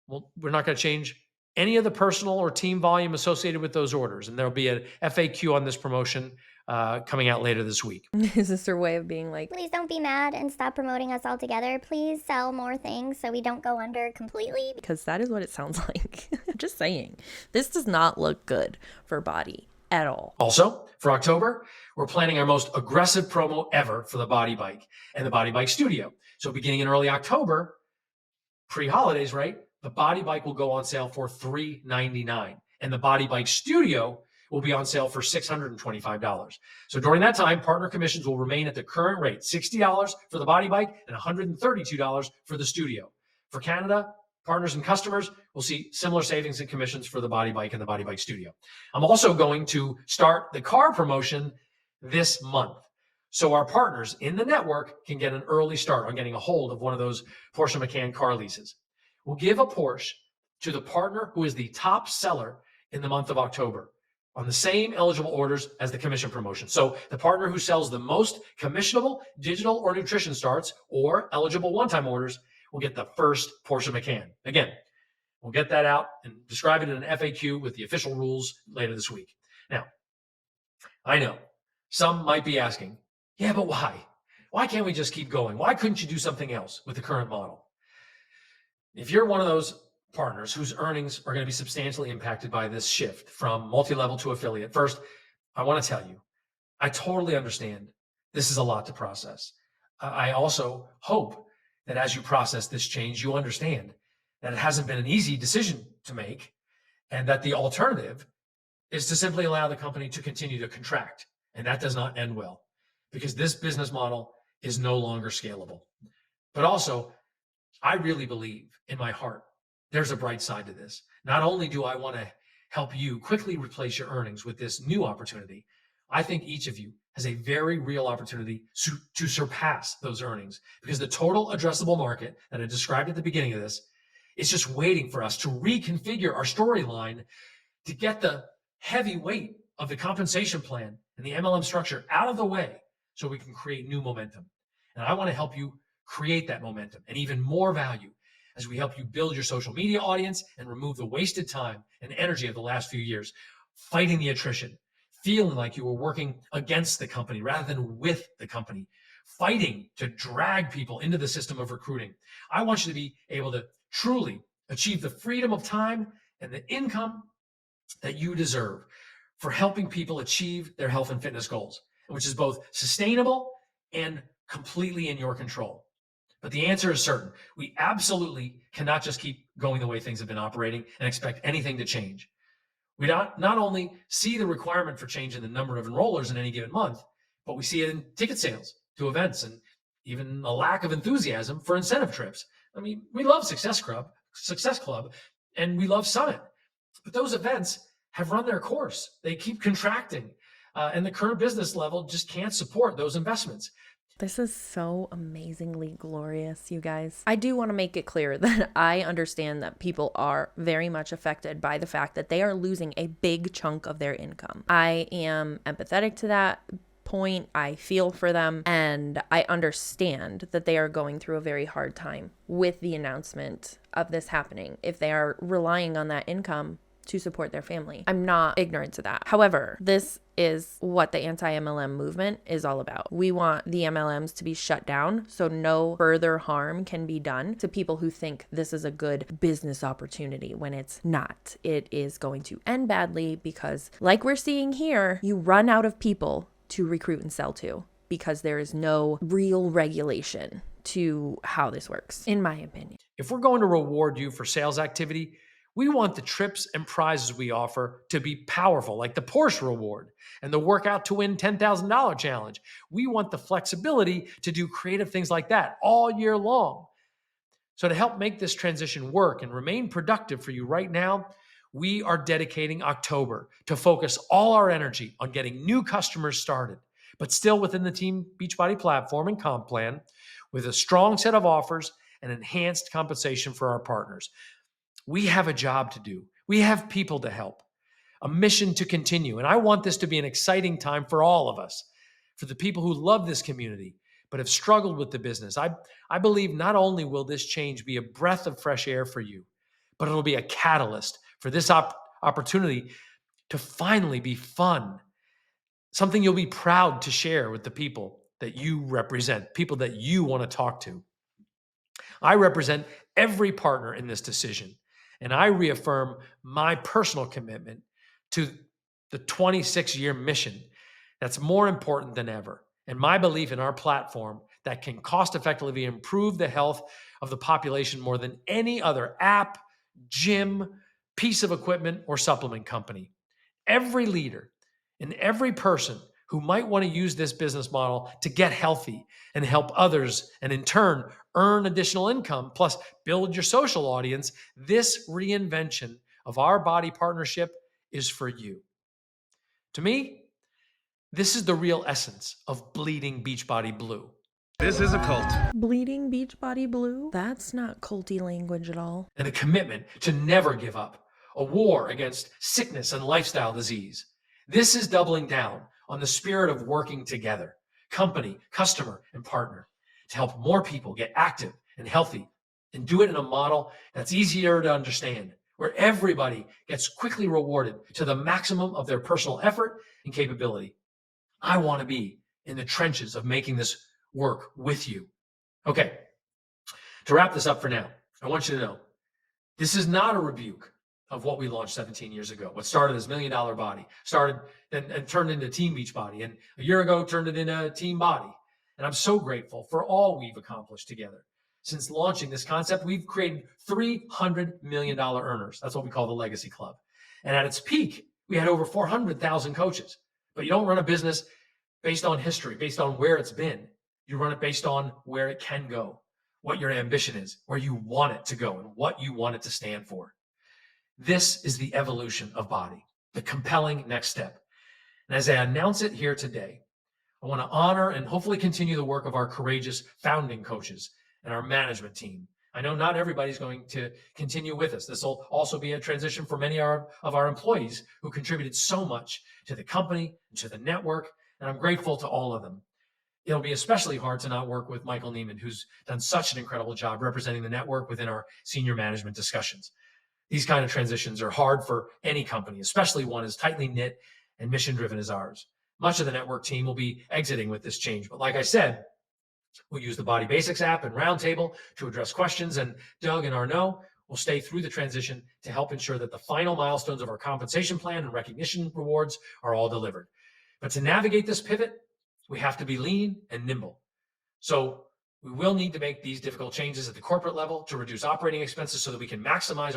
C: Well, we're not going to change any of the personal or team volume associated with those orders. And there'll be an FAQ on this promotion coming out later this week.
A: Is this their way of being like,
F: Please don't be mad and stop promoting us altogether. Please sell more things so we don't go under completely.
A: because that is what it sounds like. Just saying. This does not look good for BODi at all.
C: Also, for October, we're planning our most aggressive promo ever for the BODi Bike and the BODi Bike Studio. So beginning in early October, pre-holidays, right? The BODi Bike will go on sale for $399, and the BODi Bike Studio will be on sale for $625. So during that time, partner commissions will remain at the current rate, $60 for the BODi Bike and $132 for the Studio. For Canada, partners and customers will see similar savings and commissions for the BODi Bike and the BODi Bike Studio. I'm also going to start the car promotion this month, so our partners in the network can get an early start on getting a hold of one of those Porsche Macan car leases. We'll give a Porsche to the partner who is the top seller in the month of October on the same eligible orders as the commission promotion. So the partner who sells the most commissionable digital or nutrition starts or eligible one-time orders will get the first Porsche Macan. Again, we'll get that out and describe it in an FAQ with the official rules later this week. Now, I know some might be asking, yeah, but why? Why can't we just keep going? Why couldn't you do something else with the current model? If you're one of those partners whose earnings are going to be substantially impacted by this shift from multi-level to affiliate, first, I want to tell you, I totally understand this is a lot to process. I also hope that as you process this change, you understand that it hasn't been an easy decision to make and that the alternative is to simply allow the company to continue to contract. And that does not end well because this business model is no longer scalable. But also, I really believe in my heart there's a bright side to this. Not only do I want to help you quickly replace your earnings with this new opportunity, I think each of you has a very real opportunity to surpass those earnings because the total addressable market that I described at the beginning of this is just waiting for us to reconfigure our storyline to get the heavy weight of the compensation plan and the MLM structure out of the way so we can create new momentum. And I want to help you create that momentum and even more value as we help you build your social media audience and remove the wasted time and energy of the last few years, fighting the attrition, feeling like you were working against the company rather than with the company, fighting to drag people into the system of recruiting. I want you to be able to truly achieve the freedom of time and the income that you deserve for helping people achieve their health and fitness goals, which is both sustainable and completely in your control. But the answer is certain. We absolutely cannot just keep going the way things have been operating and expect anything to change. We not only see the requirement for change in the number of enrollers in any given month, but we see it in ticket sales to events and even a lack of enthusiasm for incentive trips. I mean, we love Success Club, and we love Summit. But those events have run their course. They keep contracting, and the current business level just can't support those investments.
A: This is so amazingly glorious, you guys. I do want to make it clear that I understand that people are very much affected by the fact that they are losing a big chunk of their income. I am empathetic to that point. I feel for them, and I understand that they are going through a very hard time with the announcement of this happening if they are relying on that income to support their family. I'm not ignorant to that. However, this is what the anti-MLM movement is all about. We want the MLMs to be shut down so no further harm can be done to people who think this is a good business opportunity when it's not. It is going to end badly because, like we're seeing here, you run out of people to recruit and sell to because there is no real regulation to how this works, in my opinion.
C: If we're going to reward you for sales activity, we want the trips and prizes we offer to be powerful, like the Porsche reward and the workout to win $10,000 challenge. We want the flexibility to do creative things like that all year long. So to help make this transition work and remain productive for you right now, we are dedicating October to focus all our energy on getting new customers started, but still within the Team Beachbody platform and comp plan with a strong set of offers and enhanced compensation for our partners. We have a job to do. We have people to help, a mission to continue. And I want this to be an exciting time for all of us, for the people who love this community, but have struggled with the business. I believe not only will this change be a breath of fresh air for you, but it'll be a catalyst for this opportunity to finally be fun, something you'll be proud to share with the people that you represent, people that you want to talk to. I represent every partner in this decision, and I reaffirm my personal commitment to the 26-year mission that's more important than ever, and my belief in our platform that can cost-effectively improve the health of the population more than any other app, gym, piece of equipment, or supplement company. Every leader and every person who might want to use this business model to get healthy and help others, and in turn, earn additional income, plus build your social audience, this reinvention of our BODi partnership is for you. To me, this is the real essence of bleeding Beachbody Blue.
D: This is a cult.
A: Bleeding Beachbody Blue? That's not culty language at all.
C: And a commitment to never give up, a war against sickness and lifestyle disease. This is doubling down on the spirit of working together, company, customer, and partner, to help more people get active and healthy, and do it in a model that's easier to understand, where everybody gets quickly rewarded to the maximum of their personal effort and capability. I want to be in the trenches of making this work with you. Okay, to wrap this up for now, I want you to know this is not a rebuke of what we launched 17 years ago. What started as $1 Million BODi started and turned into Team Beachbody, and a year ago turned it into Team BODi. And I'm so grateful for all we've accomplished together. Since launching this concept, we've created $300 million earners. That's what we call the Legacy Club. And at its peak, we had over 400,000 coaches. But you don't run a business based on history, based on where it's been. You run it based on where it can go, what your ambition is, where you want it to go, and what you want it to stand for. This is the evolution of BODi, the compelling next step. And as I announce it here today, I want to honor and hopefully continue the work of our courageous founding coaches and our management team. I know not everybody's going to continue with us. This will also be a transition for many of our employees who contributed so much to the company and to the network, and I'm grateful to all of them. It'll be especially hard to not work with Michael Neiman, who's done such an incredible job representing the network within our senior management discussions. These kind of transitions are hard for any company, especially one as tightly knit and mission-driven as ours. Much of the network team will be exiting with this change, but like I said, we'll use the BODi Basics app and Roundtable to address questions, and Doug and Arnaud will stay through the transition to help ensure that the final milestones of our compensation plan and recognition rewards are all delivered. But to navigate this pivot, we have to be lean and nimble. So we will need to make these difficult changes at the corporate level to reduce operating expenses so that we can maximize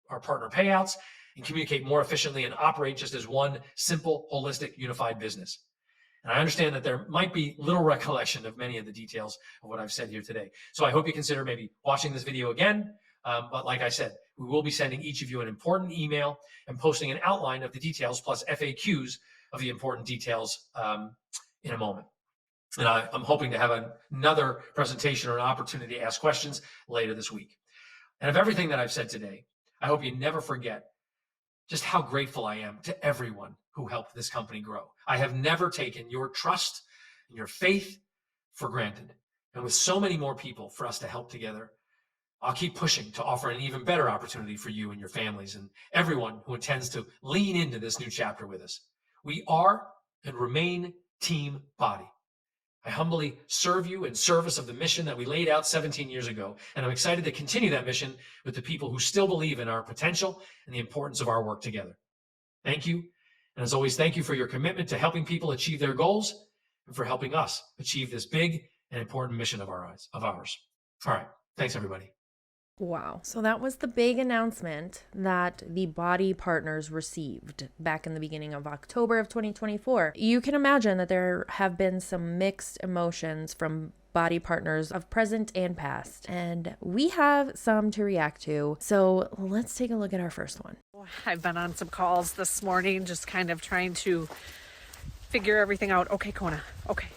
C: our partner payouts and communicate more efficiently and operate just as one simple, holistic, unified business. And I understand that there might be little recollection of many of the details of what I've said here today. So I hope you consider maybe watching this video again, But like I said, we will be sending each of you an important email and posting an outline of the details plus FAQs of the important details in a moment. And I'm hoping to have another presentation or an opportunity to ask questions later this week. And of everything that I've said today, I hope you never forget just how grateful I am to everyone who helped this company grow. I have never taken your trust and your faith for granted. And with so many more people for us to help together, I'll keep pushing to offer an even better opportunity for you and your families and everyone who intends to lean into this new chapter with us. We are and remain Team BODi. I humbly serve you in service of the mission that we laid out 17 years ago, and I'm excited to continue that mission with the people who still believe in our potential and the importance of our work together. Thank you, and as always, thank you for your commitment to helping people achieve their goals and for helping us achieve this big and important mission of ours. All right, thanks everybody.
A: Wow. So that was the big announcement that the BODi Partners received back in the beginning of October of 2024. You can imagine that there have been some mixed emotions from BODi Partners of present and past, and we have some to react to. So let's take a look at our first one.
G: I've been on some calls this morning, just kind of trying to figure everything out. Okay, Kona. Okay.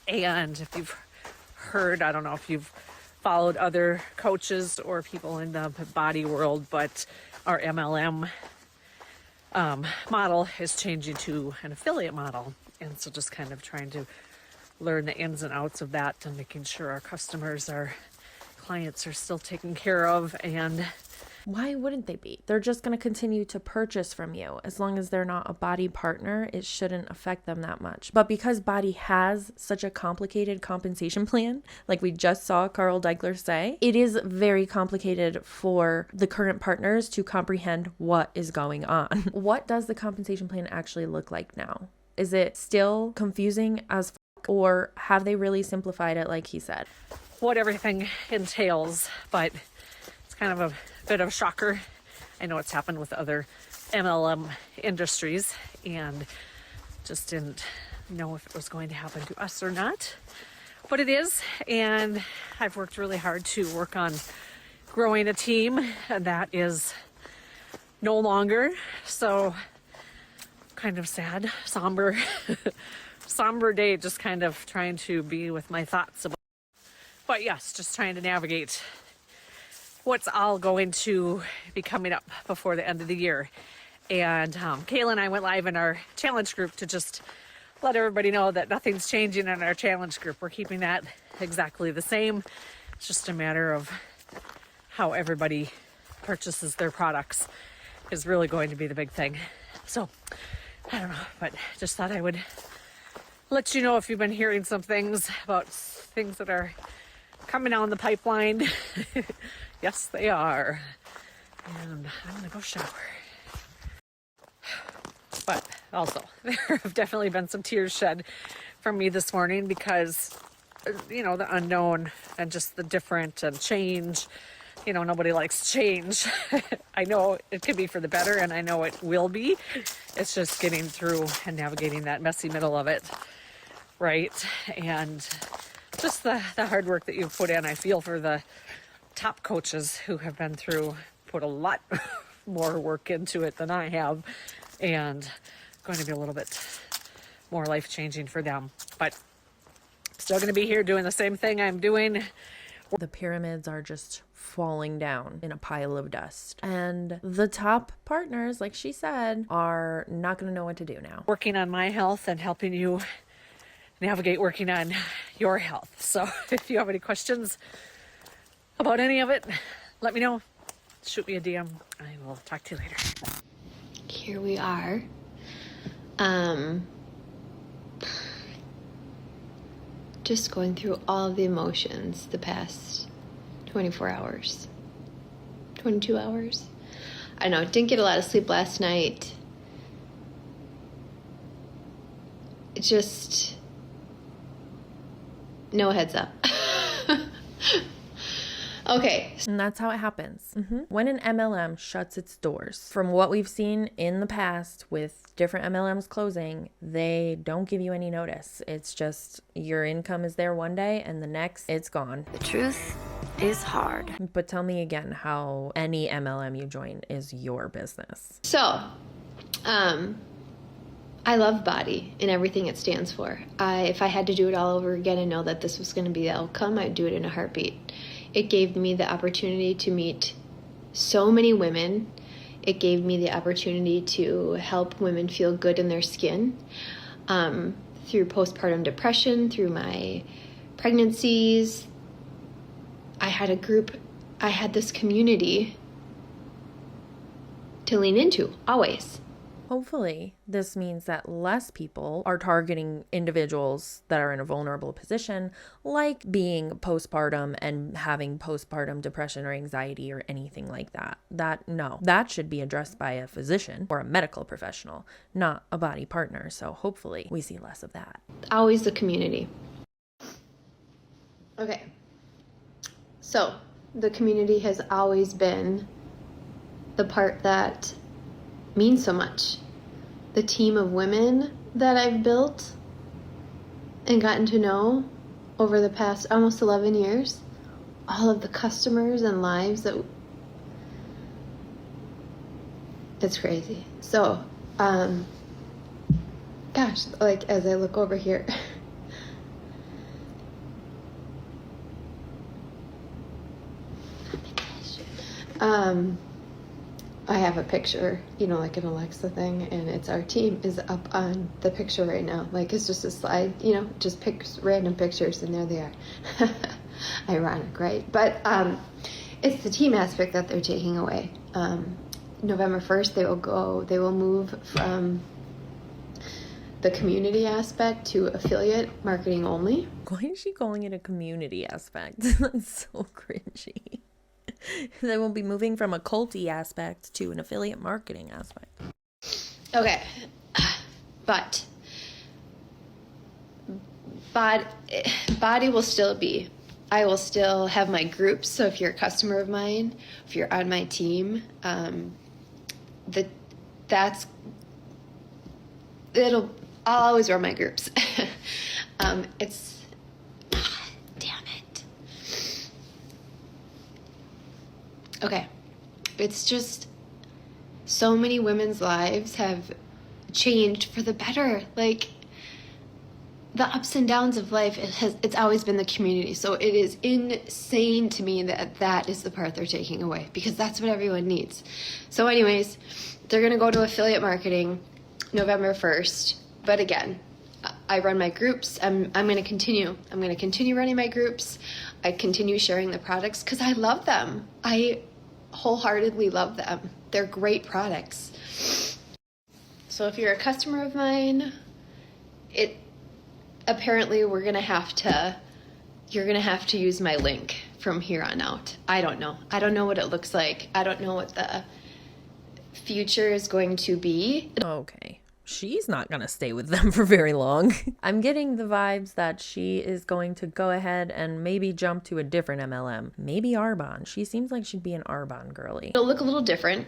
G: And if you've heard, I don't know if you've followed other coaches or people in the BODi world, but our MLM model is changing to an affiliate model. And so just kind of trying to learn the ins and outs of that and making sure our customers, our clients are still taken care of. And
A: why wouldn't they be? They're just going to continue to purchase from you. As long as they're not a BODi partner, it shouldn't affect them that much. But because BODi has such a complicated compensation plan, like we just saw Carl Daikeler say, it is very complicated for the current partners to comprehend what is going on. What does the compensation plan actually look like now? Is it still confusing as fuck, or have they really simplified it like he said?
G: what everything entails, but it's kind of a bit of a shocker. I know it's happened with other MLM industries and just didn't know if it was going to happen to us or not, but it is. And I've worked really hard to work on growing a team, and that is no longer. So kind of sad, somber, somber day, just kind of trying to be with my thoughts about, but yes, just trying to navigate what's all going to be coming up before the end of the year. And Kayla and I went live in our challenge group to just let everybody know that nothing's changing in our challenge group. We're keeping that exactly the same. It's just a matter of how everybody purchases their products is really going to be the big thing. So I don't know, but just thought I would let you know if you've been hearing some things about things that are coming down the pipeline. Yes, they are. And I'm gonna go shower. But also, there have definitely been some tears shed from me this morning because, you know, the unknown and just the different and change. You know, nobody likes change. I know it could be for the better, and I know it will be. It's just getting through and navigating that messy middle of it, right? And just the hard work that you've put in. I feel for the top coaches who have been through, put a lot more work into it than I have, and going to be a little bit more life-changing for them. But still going to be here doing the same thing I'm doing.
A: The pyramids are just falling down in a pile of dust. And the top partners, like she said, are not going to know what to do now.
G: Working on my health and helping you navigate working on your health. So if you have any questions about any of it, let me know. Shoot me a DM. I will talk to you later.
H: Here we are. Just going through all of the emotions the past 24 hours, 22 hours. I know, didn't get a lot of sleep last night. Just no heads up. Okay.
A: And that's how it happens. When an MLM shuts its doors, from what we've seen in the past with different MLMs closing, they don't give you any notice. It's just your income is there one day and the next it's gone.
I: The truth
E: is hard.
A: But tell me again how any MLM you join is your business.
H: So, I love BODi and everything it stands for. If I had to do it all over again and know that this was going to be the outcome, I'd do it in a heartbeat. It gave me the opportunity to meet so many women. It gave me the opportunity to help women feel good in their skin through postpartum depression, through my pregnancies. I had this community to lean into, always.
A: Hopefully, this means that less people are targeting individuals that are in a vulnerable position, like being postpartum and having postpartum depression or anxiety or anything like that. That should be addressed by a physician or a medical professional, not a BODi partner. So hopefully we see less of that.
H: Always the community. Okay. So the community has always been the part that means so much. The team of women that I've built and gotten to know over the past almost 11 years, all of the customers and lives it's crazy. So, gosh, like as I look over here, I have a picture, like an Alexa thing, and it's our team is up on the picture right now. Like it's just a slide, just picks random pictures, and there they are. Ironic, right? But it's the team aspect that they're taking away. November 1st, they will move from the community aspect to affiliate marketing only.
A: Why is she calling it a community aspect? That's so cringy. They will be moving from a culty aspect to an affiliate marketing aspect.
H: Okay, but BODi will still be. I will still have my groups. So if you're a customer of mine, if you're on my team, I'll always run my groups. Damn it. Okay, it's just so many women's lives have changed for the better. Like the ups and downs of life, it's always been the community. So it is insane to me that is the part they're taking away, because that's what everyone needs. So anyways, they're going to go to affiliate marketing November 1st. But again, I run my groups. I'm going to continue. I'm going to continue running my groups. I continue sharing the products because I love them. I wholeheartedly love them. They're great products. So if you're a customer of mine, apparently you're going to have to use my link from here on out. I don't know. I don't know what it looks like. I don't know what the future is going to be.
A: Okay. She's not going to stay with them for very long. I'm getting the vibes that she is going to go ahead and maybe jump to a different MLM. Maybe Arbonne. She seems like she'd be an Arbonne girly.
H: It'll look a little different.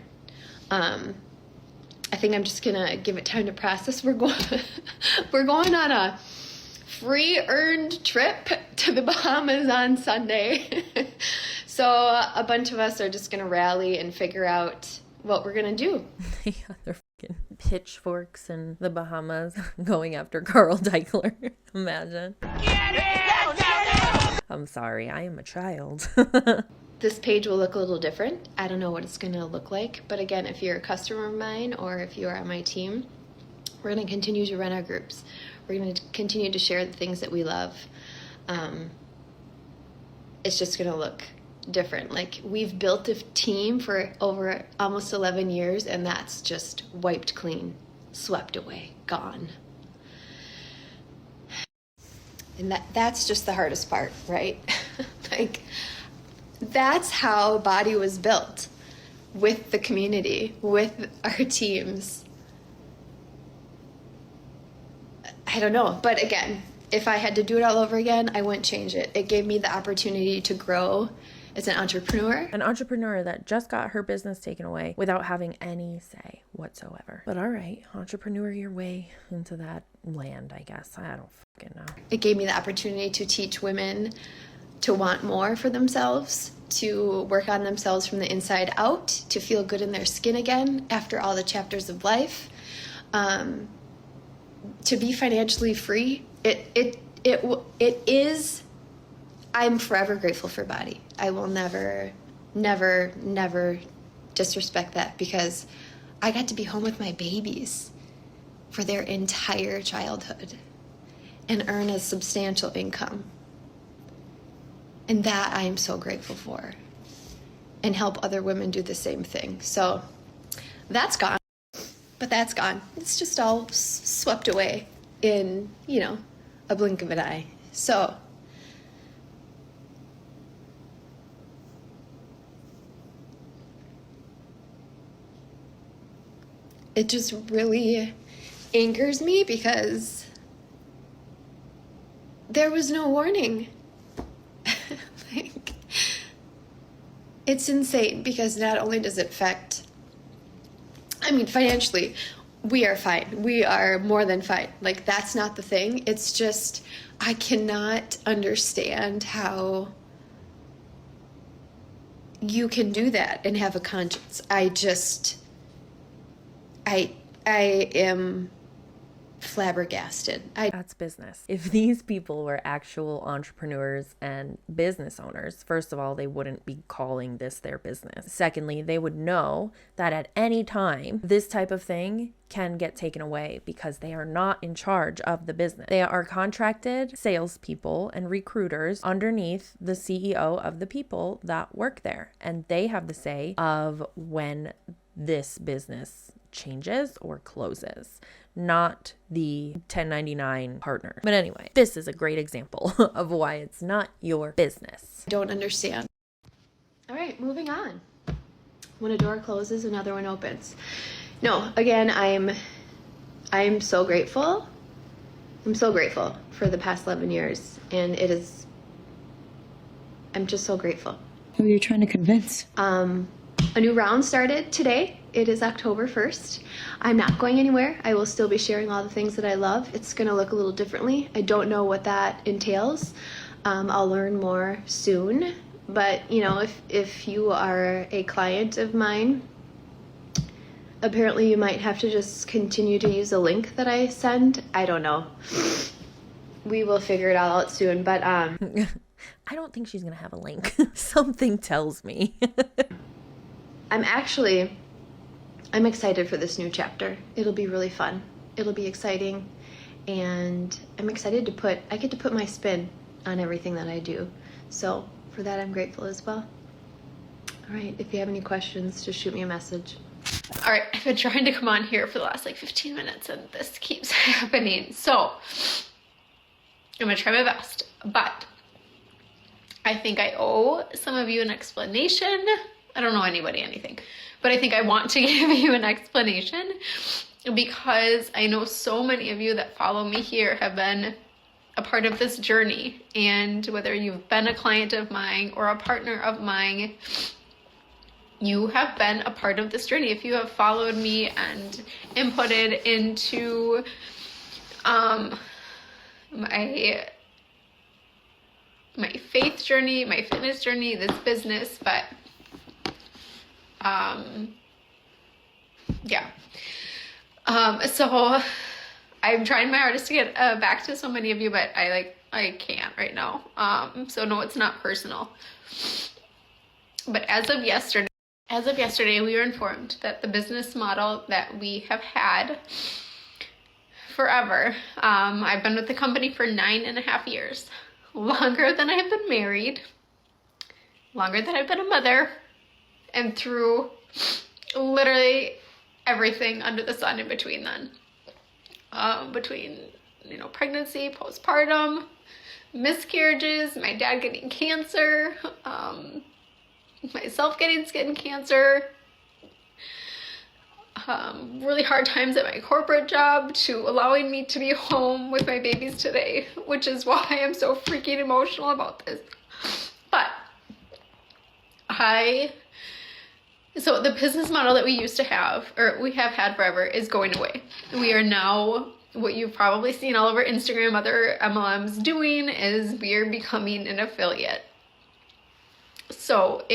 H: I think I'm just going to give it time to process. We're going on a free earned trip to the Bahamas on Sunday. So a bunch of us are just going to rally and figure out what we're going to do.
A: Yeah, they're fucking pitchforks in the Bahamas going after Carl Daikeler. Imagine. Get it! I'm sorry, I am a child.
H: This page will look a little different. I don't know what it's going to look like. But again, if you're a customer of mine or if you are on my team, we're going to continue to run our groups. We're going to continue to share the things that we love. It's just going to look different. Like, we've built a team for over almost 11 years, and that's just wiped clean, swept away, gone. And that's just the hardest part, right? Like, that's how BODi was built, with the community, with our teams. I don't know, but again, if I had to do it all over again, I wouldn't change it. It gave me the opportunity to grow as an entrepreneur.
A: An entrepreneur that just got her business taken away without having any say whatsoever. But all right, entrepreneur your way into that land, I guess. I don't fucking know.
H: It gave me the opportunity to teach women to want more for themselves, to work on themselves from the inside out, to feel good in their skin again after all the chapters of life, to be financially free. It is. I'm forever grateful for BODi. I will never disrespect that, because I got to be home with my babies for their entire childhood and earn a substantial income. And that I am so grateful for, and help other women do the same thing. So that's gone, but that's gone. It's just all swept away in, a blink of an eye. So it just really angers me, because there was no warning. Like, it's insane, because not only does it affect, financially, we are fine. We are more than fine. Like, that's not the thing. It's just, I cannot understand how you can do that and have a conscience. I am flabbergasted.
A: That's business. If these people were actual entrepreneurs and business owners, first of all, they wouldn't be calling this their business. Secondly, they would know that at any time, this type of thing can get taken away, because they are not in charge of the business. They are contracted salespeople and recruiters underneath the CEO of the people that work there. And they have the say of when this business changes or closes, not the 1099 partner. But anyway, this is a great example of why it's not your business.
H: I don't understand. All right, moving on. When a door closes, another one opens. No, again, I am so grateful. I'm so grateful for the past 11 years, and I'm just so grateful.
I: Who are you trying to convince?
H: A new round started today. It is October 1st. I'm not going anywhere. I will still be sharing all the things that I love. It's going to look a little differently. I don't know what that entails. I'll learn more soon. But, if you are a client of mine, apparently you might have to just continue to use a link that I send. I don't know. We will figure it all out soon. But
A: I don't think she's going to have a link. Something tells me.
H: I'm excited for this new chapter. It'll be really fun. It'll be exciting. And I'm excited I get to put my spin on everything that I do. So for that, I'm grateful as well. All right, if you have any questions, just shoot me a message. All right, I've been trying to come on here for the last 15 minutes, and this keeps happening. So I'm gonna try my best, but I think I owe some of you an explanation. I don't know anybody anything, but I think I want to give you an explanation, because I know so many of you that follow me here have been a part of this journey. And whether you've been a client of mine or a partner of mine, you have been a part of this journey. If you have followed me and inputted into my faith journey, my fitness journey, this business, but so I'm trying my hardest to get back to so many of you, but I can't right now. So no, it's not personal. But as of yesterday, we were informed that the business model that we have had forever, I've been with the company for 9.5 years, longer than I have been married, longer than I've been a mother, and through literally everything under the sun in between then. Between, pregnancy, postpartum, miscarriages, my dad getting cancer, myself getting skin cancer, really hard times at my corporate job, to allowing me to be home with my babies today, which is why I'm so freaking emotional about this. But so the business model that we used to have, or we have had forever, is going away. We are now, what you've probably seen all over Instagram, other MLMs doing, is we are becoming an affiliate. So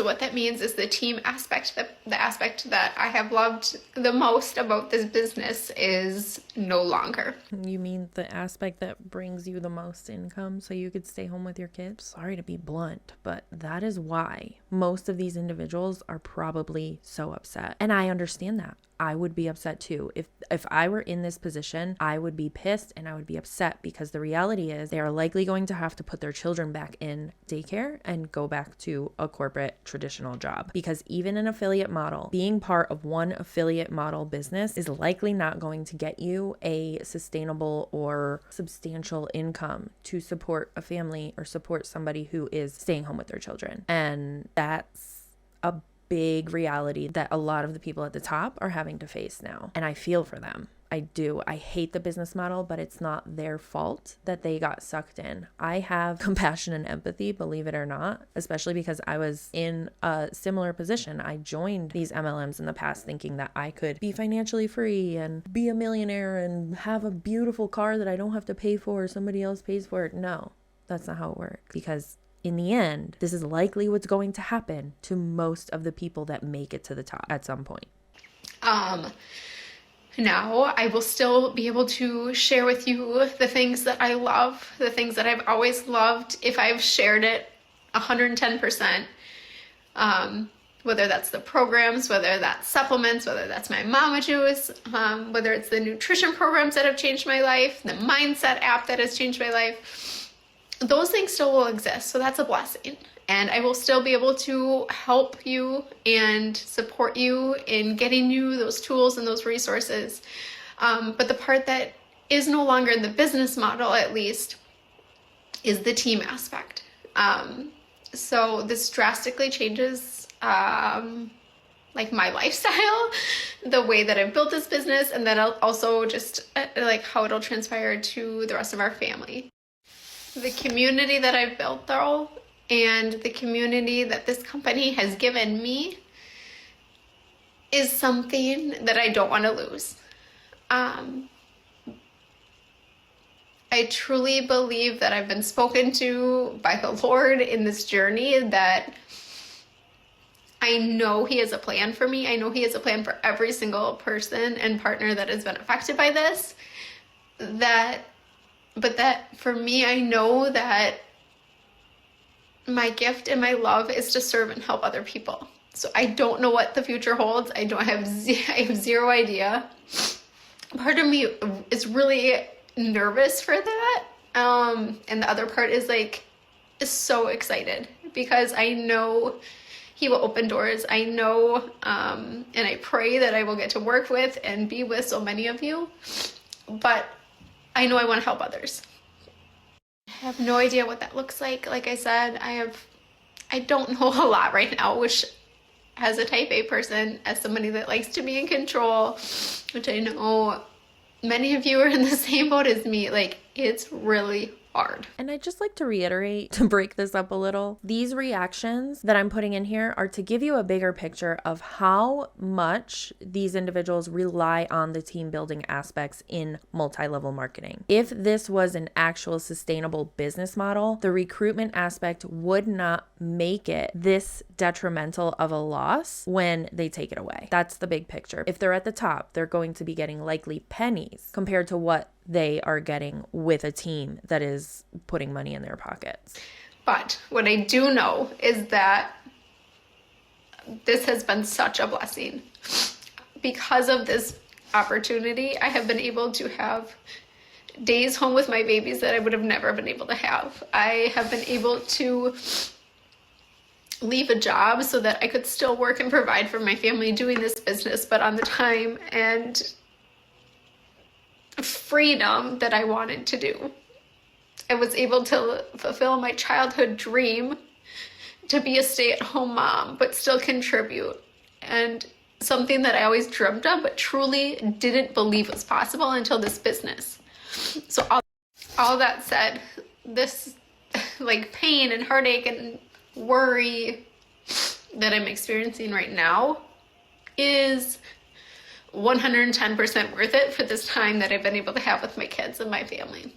H: what that means is the team aspect, the aspect that I have loved the most about this business is no longer.
A: You mean the aspect that brings you the most income so you could stay home with your kids? Sorry to be blunt, but that is why most of these individuals are probably so upset. And I understand that. I would be upset too. If I were in this position, I would be pissed and I would be upset, because the reality is they are likely going to have to put their children back in daycare and go back to a corporate traditional job. Because even an affiliate model, being part of one affiliate model business is likely not going to get you a sustainable or substantial income to support a family or support somebody who is staying home with their children. And that's a big reality that a lot of the people at the top are having to face now. And I feel for them. I do. I hate the business model, but it's not their fault that they got sucked in. I have compassion and empathy, believe it or not, especially because I was in a similar position. I joined these MLMs in the past thinking that I could be financially free and be a millionaire and have a beautiful car that I don't have to pay for, somebody else pays for it. No, that's not how it works, because in the end, this is likely what's going to happen to most of the people that make it to the top at some point.
H: Now I will still be able to share with you the things that I love, the things that I've always loved, if I've shared it 110%, whether that's the programs, whether that's supplements, whether that's my mama juice, whether it's the nutrition programs that have changed my life, the mindset app that has changed my life. Those things still will exist, so that's a blessing. And I will still be able to help you and support you in getting you those tools and those resources. But the part that is no longer in the business model, at least, is the team aspect. So this drastically changes like my lifestyle, the way that I've built this business, and then also just like how it'll transpire to the rest of our family. The community that I've built, though, and the community that this company has given me is something that I don't want to lose. I truly believe that I've been spoken to by the Lord in this journey, that I know He has a plan for me. I know He has a plan for every single person and partner that has been affected by this. But that for me, I know that my gift and my love is to serve and help other people. So I don't know what the future holds. I have zero idea. Part of me is really nervous for that. And the other part is so excited, because I know He will open doors. I know, and I pray that I will get to work with and be with so many of you. But I know I want to help others. I have no idea what that looks like. Like I said, I don't know a lot right now, which, as a type A person, as somebody that likes to be in control, which I know many of you are in the same boat as me, it's really hard.
A: And I'd just like to reiterate, to break this up a little, these reactions that I'm putting in here are to give you a bigger picture of how much these individuals rely on the team building aspects in multi-level marketing. If this was an actual sustainable business model, the recruitment aspect would not make it this detrimental of a loss when they take it away. That's the big picture. If they're at the top, they're going to be getting likely pennies compared to what they are getting with a team that is putting money in their pockets.
H: But what I do know is that this has been such a blessing. Because of this opportunity, I have been able to have days home with my babies that I would have never been able to have. I have been able to leave a job so that I could still work and provide for my family doing this business, but on the time and freedom that I wanted to do. I was able to fulfill my childhood dream to be a stay-at-home mom, but still contribute. And something that I always dreamt of, but truly didn't believe was possible until this business. So all that said, this pain and heartache and worry that I'm experiencing right now is 110% worth it for this time that I've been able to have with my kids and my family.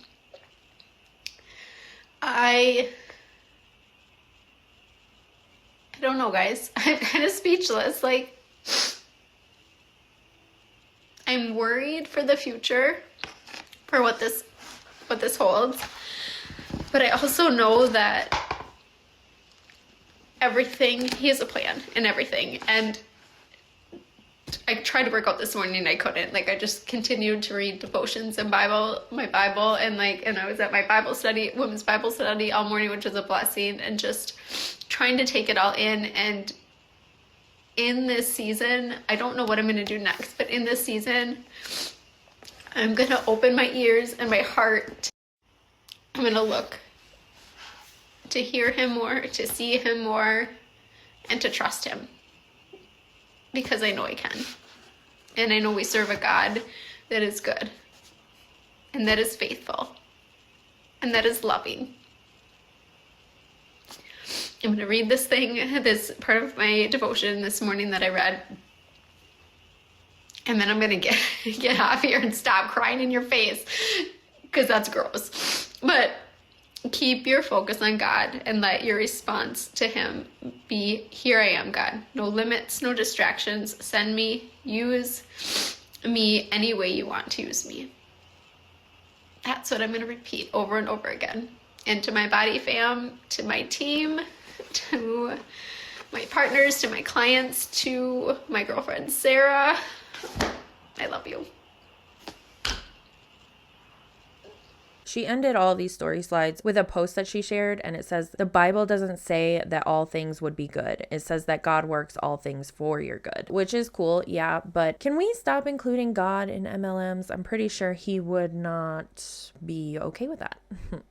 H: I I don't know, guys. I'm kind of speechless. Like, I'm worried for the future, for what this holds. But I also know that he has a plan in everything. And I tried to work out this morning, I couldn't. Like, I just continued to read devotions and my Bible, and I was at my Bible study, women's Bible study all morning, which was a blessing, and just trying to take it all in. And in this season, I don't know what I'm going to do next, but in this season, I'm going to open my ears and my heart. I'm going to look to hear him more, to see him more, and to trust him. Because I know I can. And I know we serve a God that is good. And that is faithful. And that is loving. I'm going to read this part of my devotion this morning that I read. And then I'm going to get off here and stop crying in your face. Because that's gross. But keep your focus on God and let your response to him be, here I am, God. No limits, no distractions. Send me, use me any way you want to use me. That's what I'm going to repeat over and over again. And to my BODi fam, to my team, to my partners, to my clients, to my girlfriend, Sarah, I love you.
A: She ended all these story slides with a post that she shared, and it says, the Bible doesn't say that all things would be good. It says that God works all things for your good, which is cool. Yeah, but can we stop including God in MLMs? I'm pretty sure he would not be okay with that,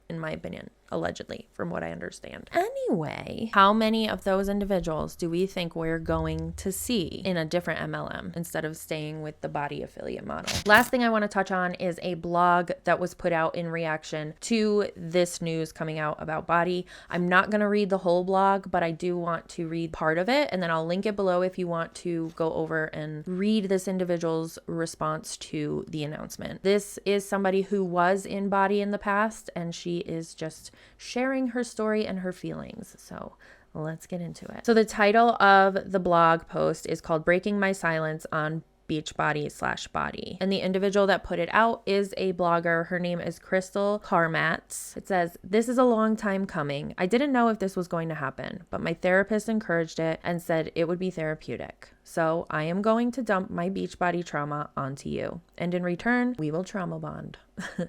A: in my opinion. Allegedly, from what I understand. Anyway, how many of those individuals do we think we're going to see in a different MLM instead of staying with the BODi affiliate model? Last thing I want to touch on is a blog that was put out in reaction to this news coming out about BODi. I'm not going to read the whole blog, but I do want to read part of it, and then I'll link it below if you want to go over and read this individual's response to the announcement. This is somebody who was in BODi in the past, and she is just sharing her story and her feelings. So let's get into it. So the title of the blog post is called Breaking My Silence on Beachbody/BODi. And the individual that put it out is a blogger. Her name is Krystal Karmatz. It says, this is a long time coming. I didn't know if this was going to happen, but my therapist encouraged it and said it would be therapeutic. So I am going to dump my Beachbody trauma onto you. And in return, we will trauma bond.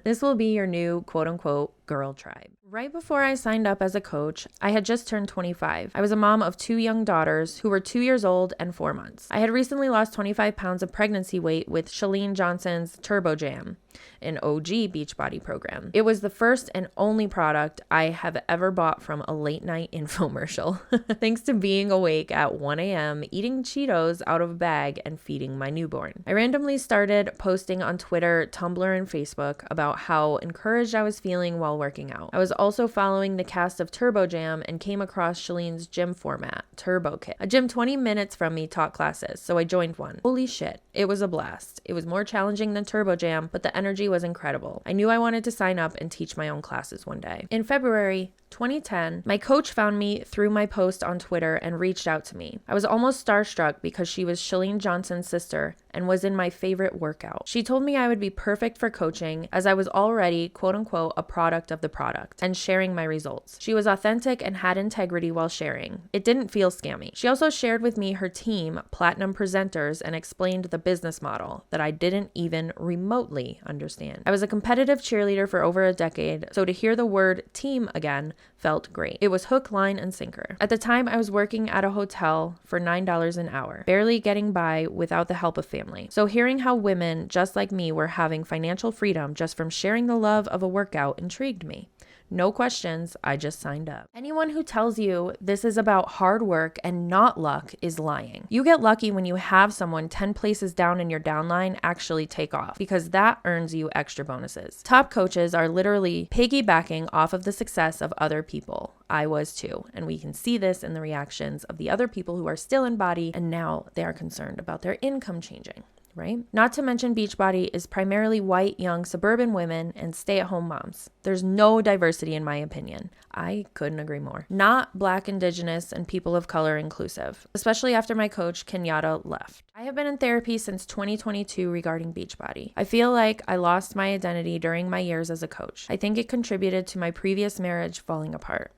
A: This will be your new quote unquote girl tribe. Right before I signed up as a coach, I had just turned 25. I was a mom of 2 young daughters who were 2 years old and 4 months. I had recently lost 25 pounds of pregnancy weight with Chalene Johnson's Turbo Jam, an OG Beachbody program. It was the first and only product I have ever bought from a late night infomercial. Thanks to being awake at 1 a.m., eating Cheetos out of a bag and feeding my newborn. I randomly started posting on Twitter, Tumblr, and Facebook about how encouraged I was feeling while working out. I was also following the cast of Turbo Jam and came across Shalene's gym format, Turbo Kit. A gym 20 minutes from me taught classes, so I joined one. Holy shit, it was a blast. It was more challenging than Turbo Jam, but the energy was incredible. I knew I wanted to sign up and teach my own classes one day. In February 2010, my coach found me through my post on Twitter and reached out to me. I was almost starstruck because she was Chalene Johnson's sister and was in my favorite workout. She told me I would be perfect for coaching as I was already, quote unquote, a product of the product and sharing my results. She was authentic and had integrity while sharing. It didn't feel scammy. She also shared with me her team, Platinum Presenters, and explained the business model that I didn't even remotely understand. I was a competitive cheerleader for over a decade, so to hear the word team again felt great. It was hook, line, and sinker. At the time, I was working at a hotel for $9 an hour, barely getting by without the help of family. So hearing how women just like me were having financial freedom just from sharing the love of a workout intrigued me. No questions, I just signed up. Anyone who tells you this is about hard work and not luck is lying. You get lucky when you have someone 10 places down in your downline actually take off, because that earns you extra bonuses. Top coaches are literally piggybacking off of the success of other people. I was too, and we can see this in the reactions of the other people who are still in BODi and now they are concerned about their income changing. right? Not to mention Beachbody is primarily white, young, suburban women and stay-at-home moms. There's no diversity in my opinion. I couldn't agree more. Not Black, Indigenous, and people of color inclusive, especially after my coach Kenyatta left. I have been in therapy since 2022 regarding Beachbody. I feel like I lost my identity during my years as a coach. I think it contributed to my previous marriage falling apart.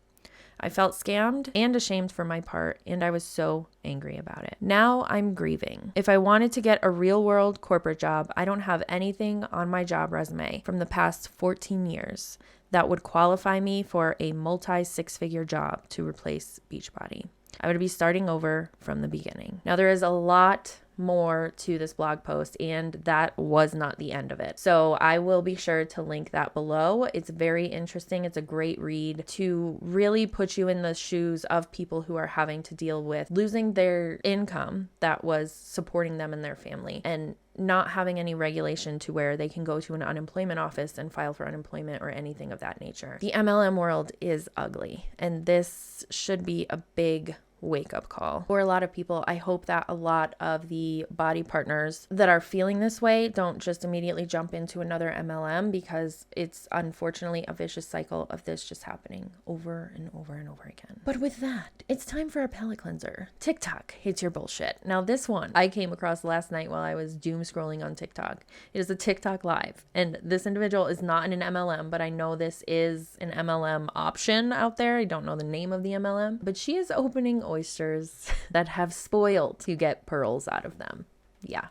A: I felt scammed and ashamed for my part, and I was so angry about it. Now I'm grieving. If I wanted to get a real world corporate job, I don't have anything on my job resume from the past 14 years that would qualify me for a multi-six-figure job to replace Beachbody. I would be starting over from the beginning. Now there is a lot more to this blog post, and that was not the end of it. So I will be sure to link that below. It's very interesting. It's a great read to really put you in the shoes of people who are having to deal with losing their income that was supporting them and their family, and not having any regulation to where they can go to an unemployment office and file for unemployment or anything of that nature. The MLM world is ugly, and this should be a big wake-up call for a lot of people. I hope that a lot of the BODi partners that are feeling this way don't just immediately jump into another MLM, because it's unfortunately a vicious cycle of this just happening over and over and over again. But with that, it's time for a palate cleanser. TikTok hates your bullshit. Now this one I came across last night while I was doom scrolling on TikTok. It is a TikTok live, and this individual is not in an MLM, but I know this is an MLM option out there. I don't know the name of the MLM, but she is opening oysters that have spoiled to get pearls out of them. Yeah.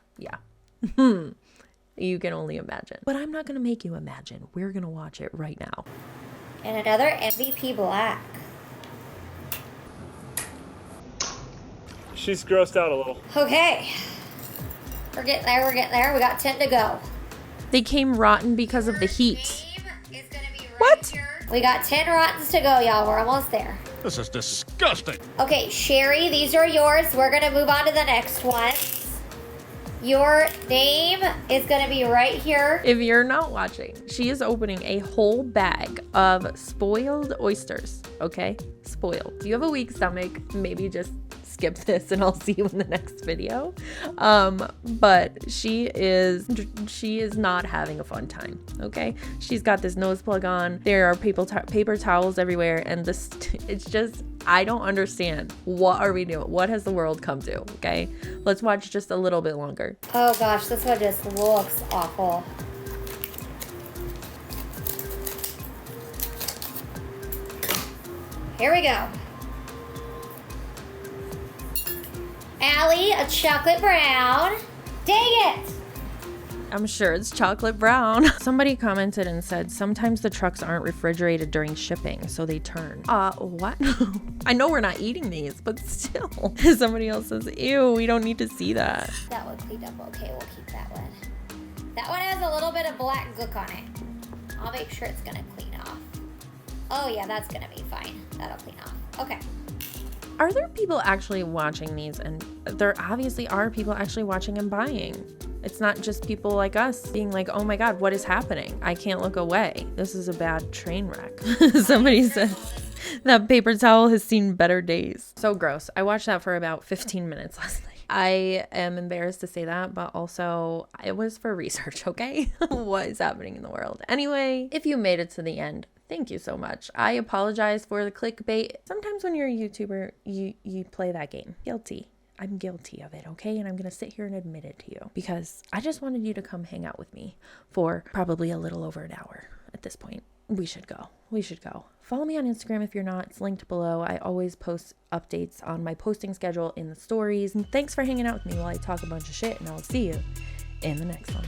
A: You can only imagine. But I'm not going to make you imagine. We're going to watch it right now.
F: And another MVP Black.
J: She's grossed out a little.
F: Okay. We're getting there. We got 10 to go.
A: They came rotten because of the heat.
F: Is gonna be right
A: What?
F: here. We got 10 rottens to go, y'all. We're almost there.
J: This is disgusting.
F: Okay, Sherry, these are yours. We're going to move on to the next one. Your name is going to be right here.
A: If you're not watching, she is opening a whole bag of spoiled oysters, okay? Spoiled. If you have a weak stomach, maybe just skip this and I'll see you in the next video. But she is not having a fun time, okay? She's got this nose plug on. There are paper towels everywhere, and it's just, I don't understand. What are we doing? What has the world come to, okay? Let's watch just a little bit longer.
F: Oh gosh, this one just looks awful. Here we go. Allie, a chocolate brown. Dang it!
A: I'm sure it's chocolate brown. Somebody commented and said, sometimes the trucks aren't refrigerated during shipping, so they turn. What? I know we're not eating these, but still. Somebody else says, ew, we don't need to see that.
F: That one cleaned up okay, we'll keep that one. That one has a little bit of black gook on it. I'll make sure it's gonna clean off. Oh yeah, that's gonna be fine. That'll clean off. Okay.
A: Are there people actually watching these? And there obviously are people actually watching and buying. It's not just people like us being like, oh my God, what is happening? I can't look away. This is a bad train wreck. Somebody said that paper towel has seen better days. So gross. I watched that for about 15 minutes last night. I am embarrassed to say that, but also it was for research, okay? What is happening in the world? Anyway, if you made it to the end, thank you so much. I apologize for the clickbait. Sometimes when you're a YouTuber, you play that game. Guilty. I'm guilty of it, okay? And I'm going to sit here and admit it to you because I just wanted you to come hang out with me for probably a little over an hour at this point. We should go. Follow me on Instagram if you're not. It's linked below. I always post updates on my posting schedule in the stories. And thanks for hanging out with me while I talk a bunch of shit, and I'll see you in the next one.